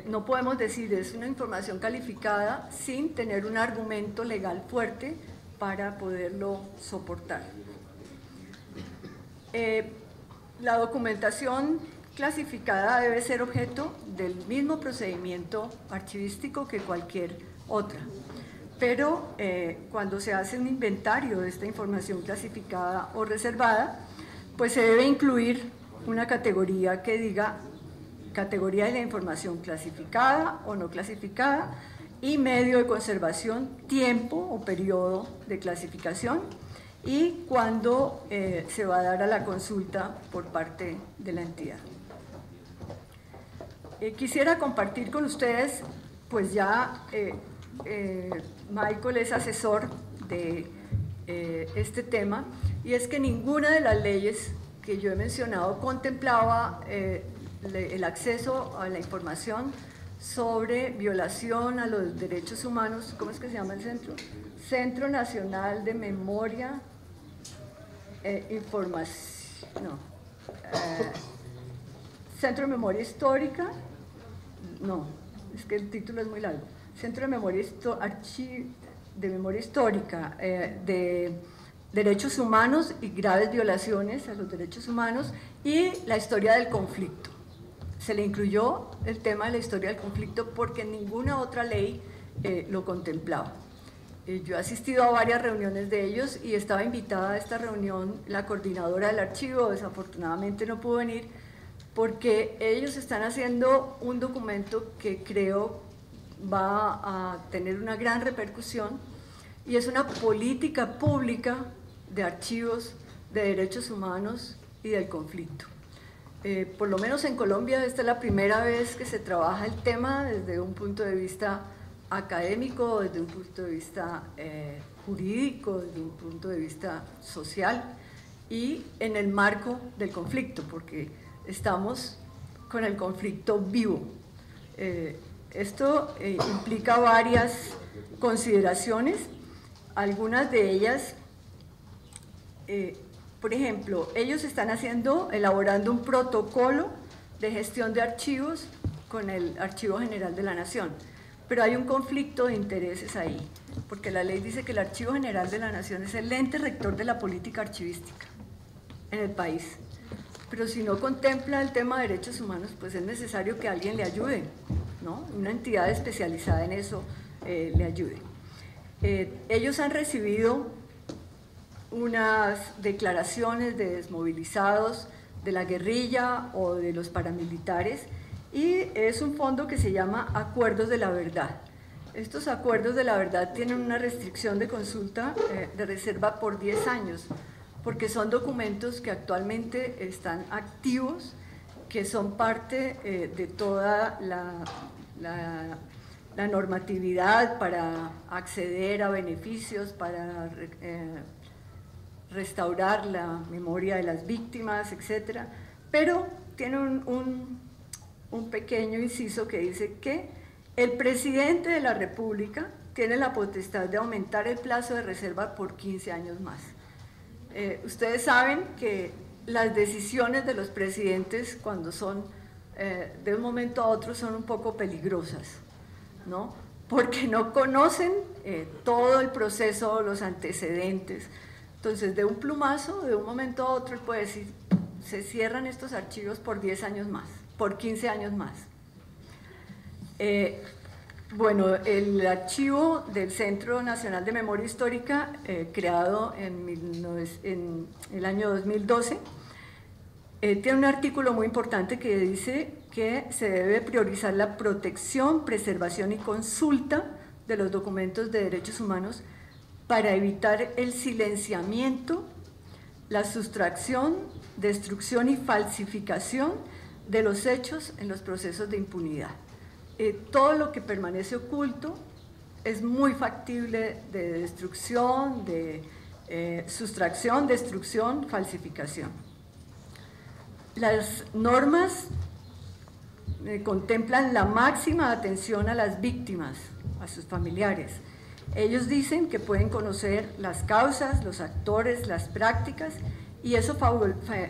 No podemos decir es una información calificada sin tener un argumento legal fuerte para poderlo soportar. La documentación clasificada debe ser objeto del mismo procedimiento archivístico que cualquier otra, pero cuando se hace un inventario de esta información clasificada o reservada, pues se debe incluir una categoría que diga categoría de la información clasificada o no clasificada y medio de conservación, tiempo o periodo de clasificación y cuándo se va a dar a la consulta por parte de la entidad. Quisiera compartir con ustedes, pues ya Michael es asesor de este tema, y es que ninguna de las leyes que yo he mencionado contemplaba el acceso a la información sobre violación a los derechos humanos. ¿Cómo es que se llama el centro? Centro Nacional de Memoria, Centro de Memoria Histórica, no, es que el título es muy largo, Centro de Memoria Histórica, de Derechos Humanos y graves violaciones a los derechos humanos, y la historia del conflicto. Se le incluyó el tema de la historia del conflicto porque ninguna otra ley lo contemplaba. Yo he asistido a varias reuniones de ellos y estaba invitada a esta reunión la coordinadora del archivo, desafortunadamente no pudo venir porque ellos están haciendo un documento que creo va a tener una gran repercusión, y es una política pública de archivos de derechos humanos y del conflicto. Por lo menos en Colombia esta es la primera vez que se trabaja el tema desde un punto de vista académico, desde un punto de vista jurídico, desde un punto de vista social y en el marco del conflicto, porque estamos con el conflicto vivo. Esto implica varias consideraciones, algunas de ellas, por ejemplo, ellos están elaborando un protocolo de gestión de archivos con el Archivo General de la Nación. Pero hay un conflicto de intereses ahí, porque la ley dice que el Archivo General de la Nación es el ente rector de la política archivística en el país. Pero si no contempla el tema de derechos humanos, pues es necesario que alguien le ayude, ¿no? Una entidad especializada en eso le ayude. Ellos han recibido unas declaraciones de desmovilizados de la guerrilla o de los paramilitares, y es un fondo que se llama Acuerdos de la Verdad. Estos acuerdos de la verdad tienen una restricción de consulta de reserva por 10 años, porque son documentos que actualmente están activos, que son parte de toda la normatividad para acceder a beneficios, para restaurar la memoria de las víctimas, etc. Pero tiene un pequeño inciso que dice que el presidente de la República tiene la potestad de aumentar el plazo de reserva por 15 años más. Ustedes saben que las decisiones de los presidentes cuando son de un momento a otro son un poco peligrosas, ¿no? Porque no conocen todo el proceso, los antecedentes. Entonces, de un plumazo, de un momento a otro, él puede decir, se cierran estos archivos por 10 años más, por 15 años más. Bueno, el archivo del Centro Nacional de Memoria Histórica, creado en el año 2012, tiene un artículo muy importante que dice que se debe priorizar la protección, preservación y consulta de los documentos de derechos humanos para evitar el silenciamiento, la sustracción, destrucción y falsificación de los hechos en los procesos de impunidad. Todo lo que permanece oculto es muy factible de destrucción, de sustracción, destrucción, falsificación. Las normas contemplan la máxima atención a las víctimas, a sus familiares. Ellos dicen que pueden conocer las causas, los actores, las prácticas, y eso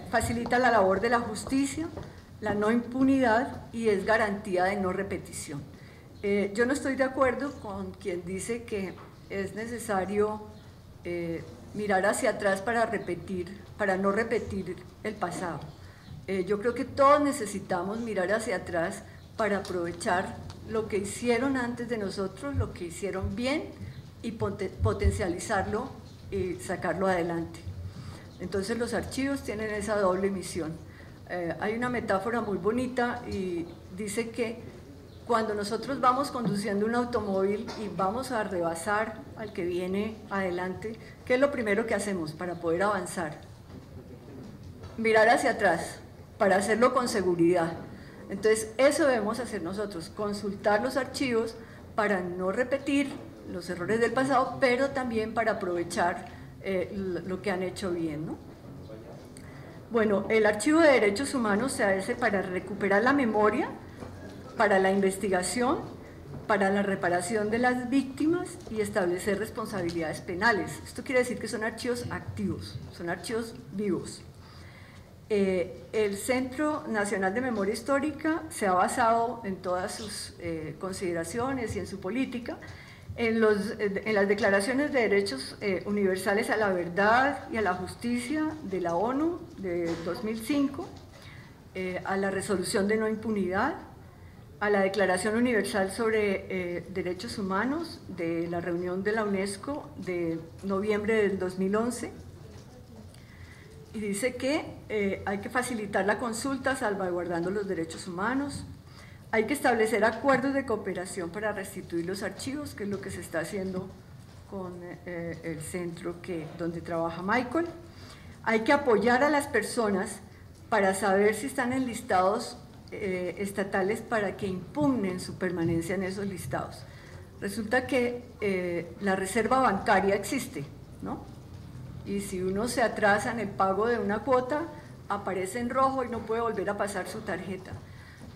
facilita la labor de la justicia, la no impunidad, y es garantía de no repetición. Yo no estoy de acuerdo con quien dice que es necesario mirar hacia atrás para no repetir el pasado. Yo creo que todos necesitamos mirar hacia atrás para aprovechar lo que hicieron antes de nosotros, lo que hicieron bien, y potencializarlo y sacarlo adelante. Entonces los archivos tienen esa doble misión. Hay una metáfora muy bonita y dice que cuando nosotros vamos conduciendo un automóvil y vamos a rebasar al que viene adelante, ¿qué es lo primero que hacemos para poder avanzar? Mirar hacia atrás, para hacerlo con seguridad. Entonces eso debemos hacer nosotros, consultar los archivos para no repetir los errores del pasado, pero también para aprovechar lo que han hecho bien, ¿no? Bueno, el Archivo de Derechos Humanos se hace para recuperar la memoria, para la investigación, para la reparación de las víctimas y establecer responsabilidades penales. Esto quiere decir que son archivos activos, son archivos vivos. El Centro Nacional de Memoria Histórica se ha basado en todas sus consideraciones y en su política en las declaraciones de derechos universales a la verdad y a la justicia de la ONU de 2005, a la resolución de no impunidad, a la Declaración Universal sobre Derechos Humanos de la reunión de la UNESCO de noviembre del 2011, y dice que hay que facilitar la consulta salvaguardando los derechos humanos. Hay que establecer acuerdos de cooperación para restituir los archivos, que es lo que se está haciendo con el centro donde trabaja Michael. Hay que apoyar a las personas para saber si están en listados estatales para que impugnen su permanencia en esos listados. Resulta que la reserva bancaria existe, ¿no? Y si uno se atrasa en el pago de una cuota, aparece en rojo y no puede volver a pasar su tarjeta.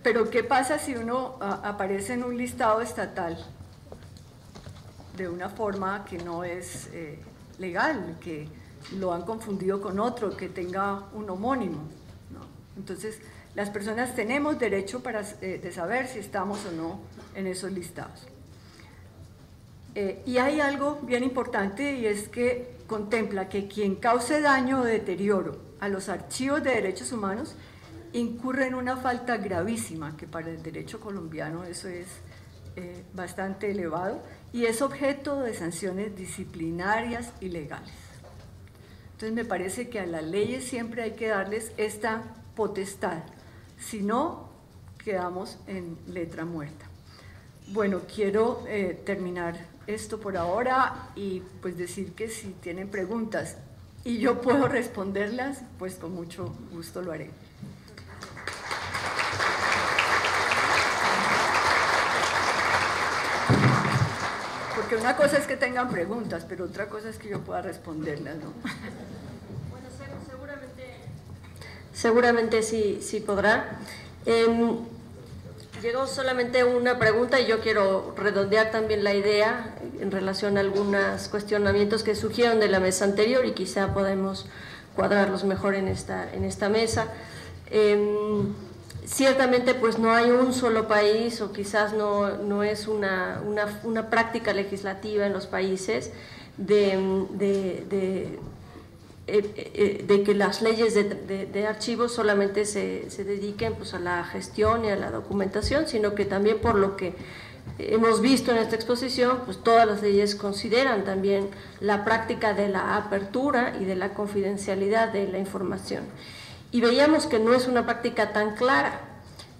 Pero ¿qué pasa si uno aparece en un listado estatal de una forma que no es legal, que lo han confundido con otro, que tenga un homónimo, ¿no? Entonces, las personas tenemos derecho de saber si estamos o no en esos listados. Y hay algo bien importante, y es que contempla que quien cause daño o deterioro a los archivos de derechos humanos incurre en una falta gravísima, que para el derecho colombiano eso es bastante elevado, y es objeto de sanciones disciplinarias y legales. Entonces me parece que a las leyes siempre hay que darles esta potestad, si no quedamos en letra muerta. Bueno, quiero terminar esto por ahora y pues decir que si tienen preguntas y yo puedo responderlas, pues con mucho gusto lo haré. Porque una cosa es que tengan preguntas, pero otra cosa es que yo pueda responderlas, ¿no? Bueno, seguramente sí podrá. Llegó solamente una pregunta y yo quiero redondear también la idea en relación a algunos cuestionamientos que surgieron de la mesa anterior y quizá podemos cuadrarlos mejor en esta mesa. Ciertamente pues no hay un solo país, o quizás no es una práctica legislativa en los países de que las leyes de archivos solamente se dediquen pues a la gestión y a la documentación, sino que también, por lo que hemos visto en esta exposición, pues todas las leyes consideran también la práctica de la apertura y de la confidencialidad de la información. Y veíamos que no es una práctica tan clara,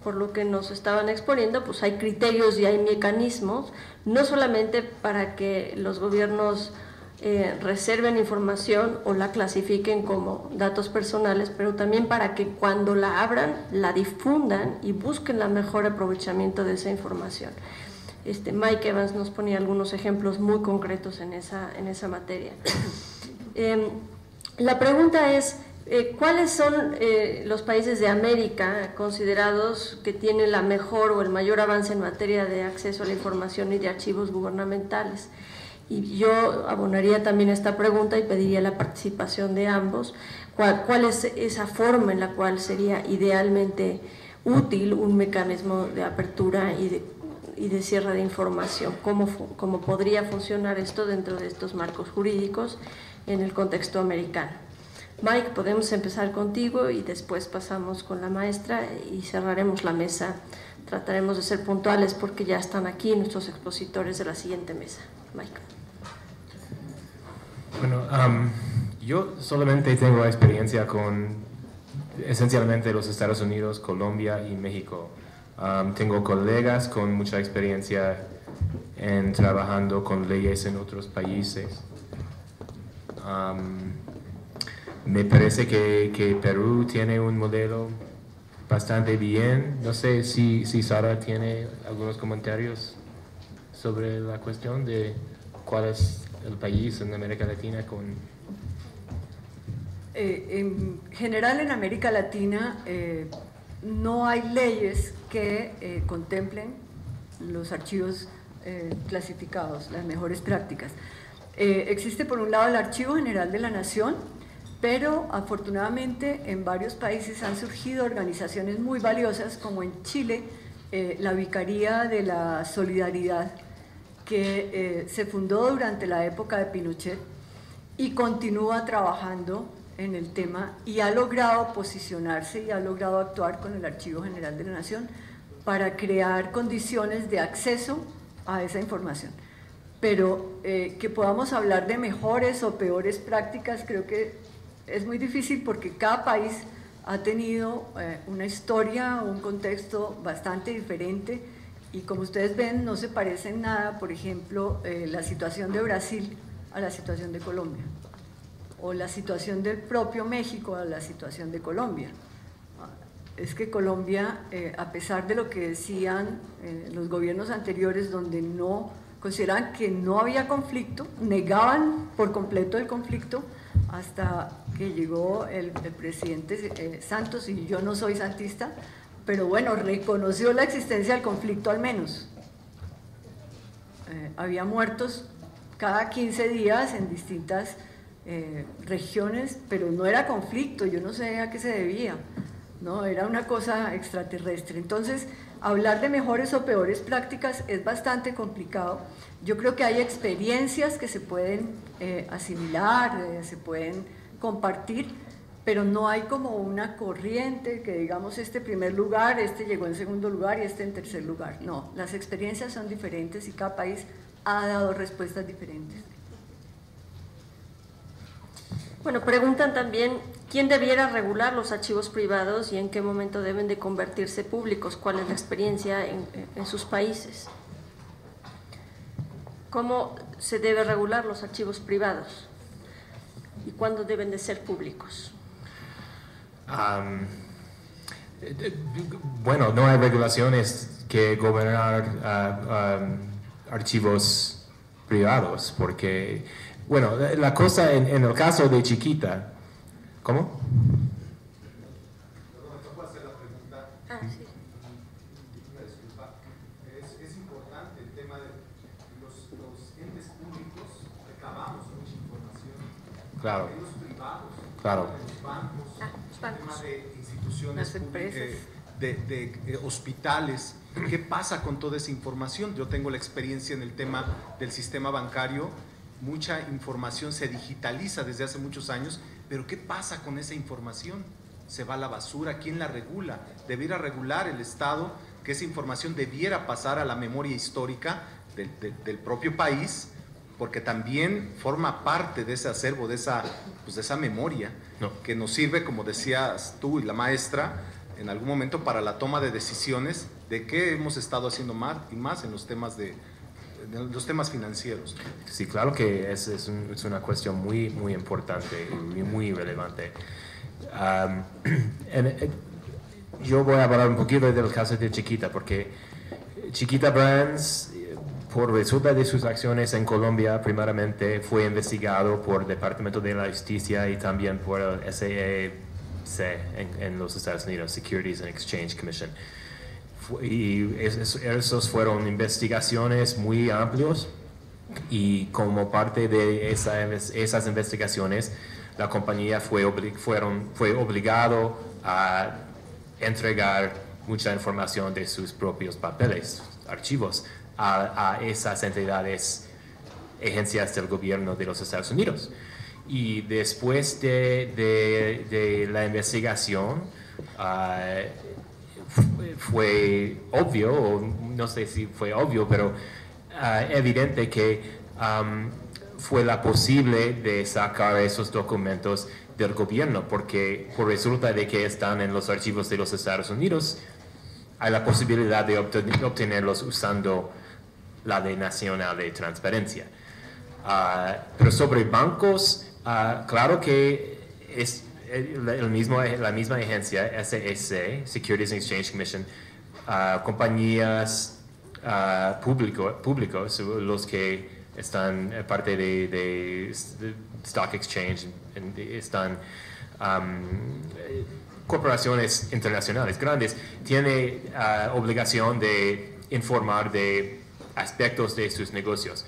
por lo que nos estaban exponiendo, pues hay criterios y hay mecanismos, no solamente para que los gobiernos reserven información o la clasifiquen como datos personales, pero también para que cuando la abran, la difundan y busquen el mejor aprovechamiento de esa información. Mike Evans nos ponía algunos ejemplos muy concretos en esa materia. La pregunta es, ¿cuáles son los países de América considerados que tienen la mejor o el mayor avance en materia de acceso a la información y de archivos gubernamentales? Y yo abonaría también esta pregunta y pediría la participación de ambos. ¿Cuál es esa forma en la cual sería idealmente útil un mecanismo de apertura y de cierre de información? ¿Cómo podría funcionar esto dentro de estos marcos jurídicos en el contexto americano? Mike, podemos empezar contigo y después pasamos con la maestra y cerraremos la mesa. Trataremos de ser puntuales porque ya están aquí nuestros expositores de la siguiente mesa. Mike. Bueno, yo solamente tengo experiencia con esencialmente los Estados Unidos, Colombia y México. Tengo colegas con mucha experiencia en trabajando con leyes en otros países. Me parece que Perú tiene un modelo bastante bien. No sé si Sara tiene algunos comentarios sobre la cuestión de cuál es el país en América Latina con... En general en América Latina no hay leyes que contemplen los archivos clasificados, las mejores prácticas. Existe por un lado el Archivo General de la Nación, pero afortunadamente en varios países han surgido organizaciones muy valiosas, como en Chile, la Vicaría de la Solidaridad, que se fundó durante la época de Pinochet y continúa trabajando en el tema y ha logrado posicionarse y ha logrado actuar con el Archivo General de la Nación para crear condiciones de acceso a esa información. Pero que podamos hablar de mejores o peores prácticas, creo que es muy difícil porque cada país ha tenido una historia o un contexto bastante diferente y, como ustedes ven, no se parece en nada, por ejemplo, la situación de Brasil a la situación de Colombia, o la situación del propio México a la situación de Colombia. Es que Colombia, a pesar de lo que decían los gobiernos anteriores, donde no consideraban que no había conflicto, negaban por completo el conflicto, hasta que llegó el presidente Santos, y yo no soy santista, pero bueno, reconoció la existencia del conflicto al menos. Había muertos cada 15 días en distintas regiones, pero no era conflicto, yo no sé a qué se debía. ¿no? Era una cosa extraterrestre. Entonces, hablar de mejores o peores prácticas es bastante complicado. Yo creo que hay experiencias que se pueden asimilar, se pueden compartir, pero no hay como una corriente que digamos este primer lugar, este llegó en segundo lugar y este en tercer lugar. No, las experiencias son diferentes y cada país ha dado respuestas diferentes. Bueno, preguntan también quién debiera regular los archivos privados y en qué momento deben de convertirse públicos, cuál es la experiencia en sus países. ¿Cómo se debe regular los archivos privados y cuándo deben de ser públicos? Bueno, no hay regulaciones que gobernar archivos privados, porque, bueno, la cosa en el caso de Chiquita, ¿cómo? Sí. Disculpa, es importante el tema de los entes públicos, recabamos mucha información. Claro. De los privados, Claro. de los bancos, Los bancos. tema de instituciones Las empresas. de hospitales. ¿Qué pasa con toda esa información? Yo tengo la experiencia en el tema del sistema bancario. Mucha información se digitaliza desde hace muchos años, pero ¿qué pasa con esa información? ¿Se va a la basura? ¿Quién la regula? Debiera regular el Estado, que esa información debiera pasar a la memoria histórica del propio país, porque también forma parte de ese acervo, de esa memoria, que nos sirve, como decías tú y la maestra, en algún momento para la toma de decisiones de qué hemos estado haciendo más y más en los temas los temas financieros. Sí, claro que es una cuestión muy, muy importante y muy relevante. Yo voy a hablar un poquito del caso de Chiquita, porque Chiquita Brands, por resulta de sus acciones en Colombia, primeramente fue investigado por el Departamento de la Justicia y también por el SEC en los Estados Unidos, Securities and Exchange Commission. Y esos fueron investigaciones muy amplios, y como parte de esas investigaciones, la compañía fue obligado a entregar mucha información de sus propios papeles, archivos, a esas entidades, agencias del gobierno de los Estados Unidos. Y después de la investigación, fue obvio, o no sé si fue obvio, pero evidente que fue la posible de sacar esos documentos del gobierno, porque por resulta de que están en los archivos de los Estados Unidos, hay la posibilidad de obtenerlos usando la Ley Nacional de Transparencia. Pero sobre bancos, claro que es la misma agencia, SEC, Securities and Exchange Commission, compañías públicos, los que están parte de Stock Exchange, están corporaciones internacionales grandes, tiene obligación de informar de aspectos de sus negocios,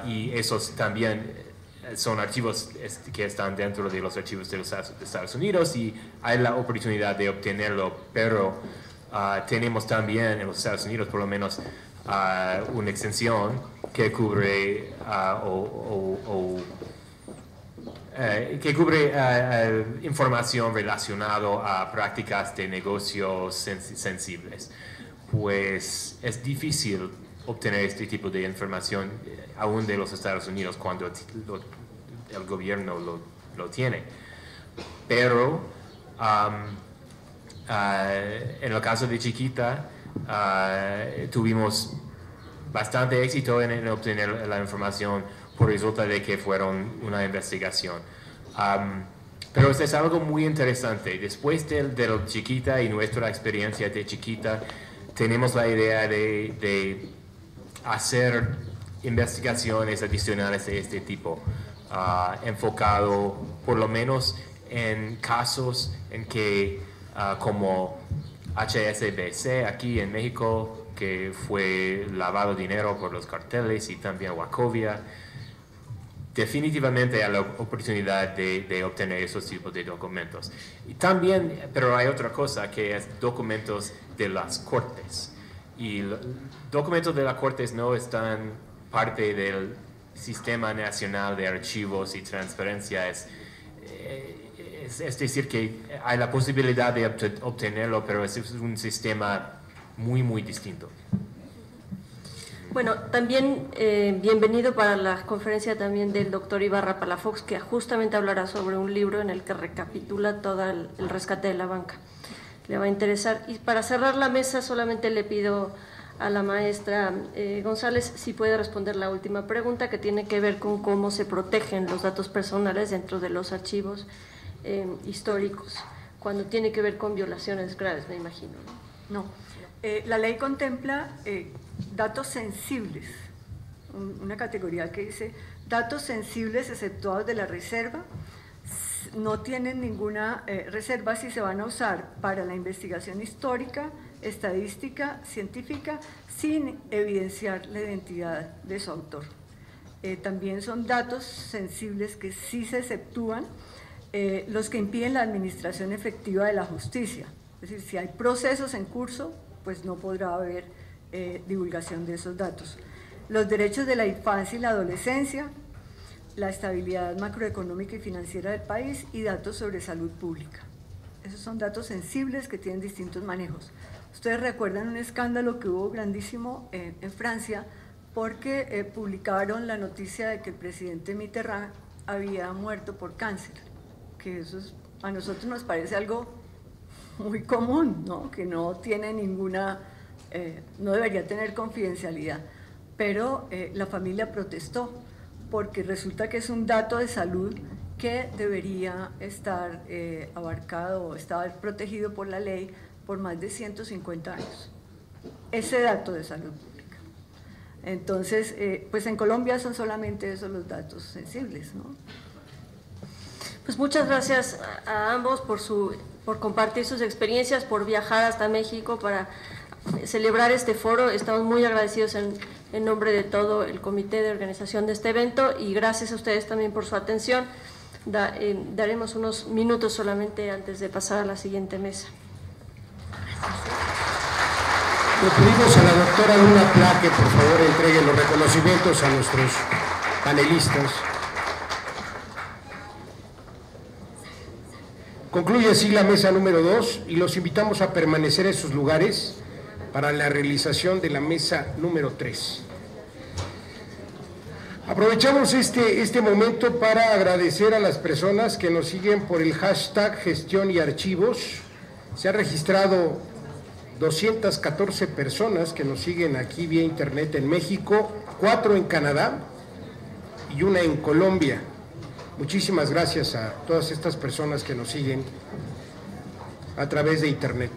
y esos también son archivos que están dentro de los archivos de los Estados Unidos, y hay la oportunidad de obtenerlo, pero tenemos también en los Estados Unidos por lo menos una exención que cubre información relacionada a prácticas de negocios sensibles. Pues es difícil obtener este tipo de información aún de los Estados Unidos cuando el gobierno lo tiene. Pero en el caso de Chiquita tuvimos bastante éxito en obtener la información por resulta de que fueron una investigación. Pero esto es algo muy interesante. Después de Chiquita y nuestra experiencia de Chiquita, tenemos la idea de hacer investigaciones adicionales de este tipo, enfocado por lo menos en casos en que, como HSBC aquí en México, que fue lavado dinero por los carteles, y también Wachovia, definitivamente hay la oportunidad de obtener esos tipos de documentos. Y también, pero hay otra cosa que es documentos de las cortes. Y los documentos de las cortes no están parte del Sistema Nacional de Archivos y Transparencia. Es decir, que hay la posibilidad de obtenerlo, pero es un sistema muy, muy distinto. Bueno, también bienvenido para la conferencia también del doctor Ibarra Palafox, que justamente hablará sobre un libro en el que recapitula todo el rescate de la banca. Le va a interesar. Y para cerrar la mesa solamente le pido a la maestra González si puede responder la última pregunta, que tiene que ver con cómo se protegen los datos personales dentro de los archivos históricos, cuando tiene que ver con violaciones graves, me imagino. No. La ley contempla datos sensibles, una categoría que dice datos sensibles exceptuados de la reserva, no tienen ninguna reserva si se van a usar para la investigación histórica, estadística, científica, sin evidenciar la identidad de su autor. También son datos sensibles que sí se exceptúan los que impiden la administración efectiva de la justicia. Es decir, si hay procesos en curso, pues no podrá haber divulgación de esos datos. Los derechos de la infancia y la adolescencia, la estabilidad macroeconómica y financiera del país y datos sobre salud pública. Esos son datos sensibles que tienen distintos manejos. Ustedes recuerdan un escándalo que hubo grandísimo en Francia porque publicaron la noticia de que el presidente Mitterrand había muerto por cáncer, que eso a nosotros nos parece algo muy común, ¿no? Que no tiene ninguna, no debería tener confidencialidad, pero la familia protestó porque resulta que es un dato de salud que debería estar abarcado o estar protegido por la ley por más de 150 años, ese dato de salud pública. Entonces, pues en Colombia son solamente esos los datos sensibles, ¿no? Pues muchas gracias a ambos por compartir sus experiencias, por viajar hasta México para celebrar este foro. Estamos muy agradecidos en nombre de todo el comité de organización de este evento y gracias a ustedes también por su atención. Daremos unos minutos solamente antes de pasar a la siguiente mesa. Le pedimos a la doctora Luna Pla que por favor entregue los reconocimientos a nuestros panelistas. Concluye así la mesa número 2 y los invitamos a permanecer en sus lugares para la realización de la mesa número 3. Aprovechamos este momento para agradecer a las personas que nos siguen por el hashtag Gestión y Archivos. Se ha registrado 214 personas que nos siguen aquí vía internet en México, 4 en Canadá y 1 en Colombia. Muchísimas gracias a todas estas personas que nos siguen a través de internet.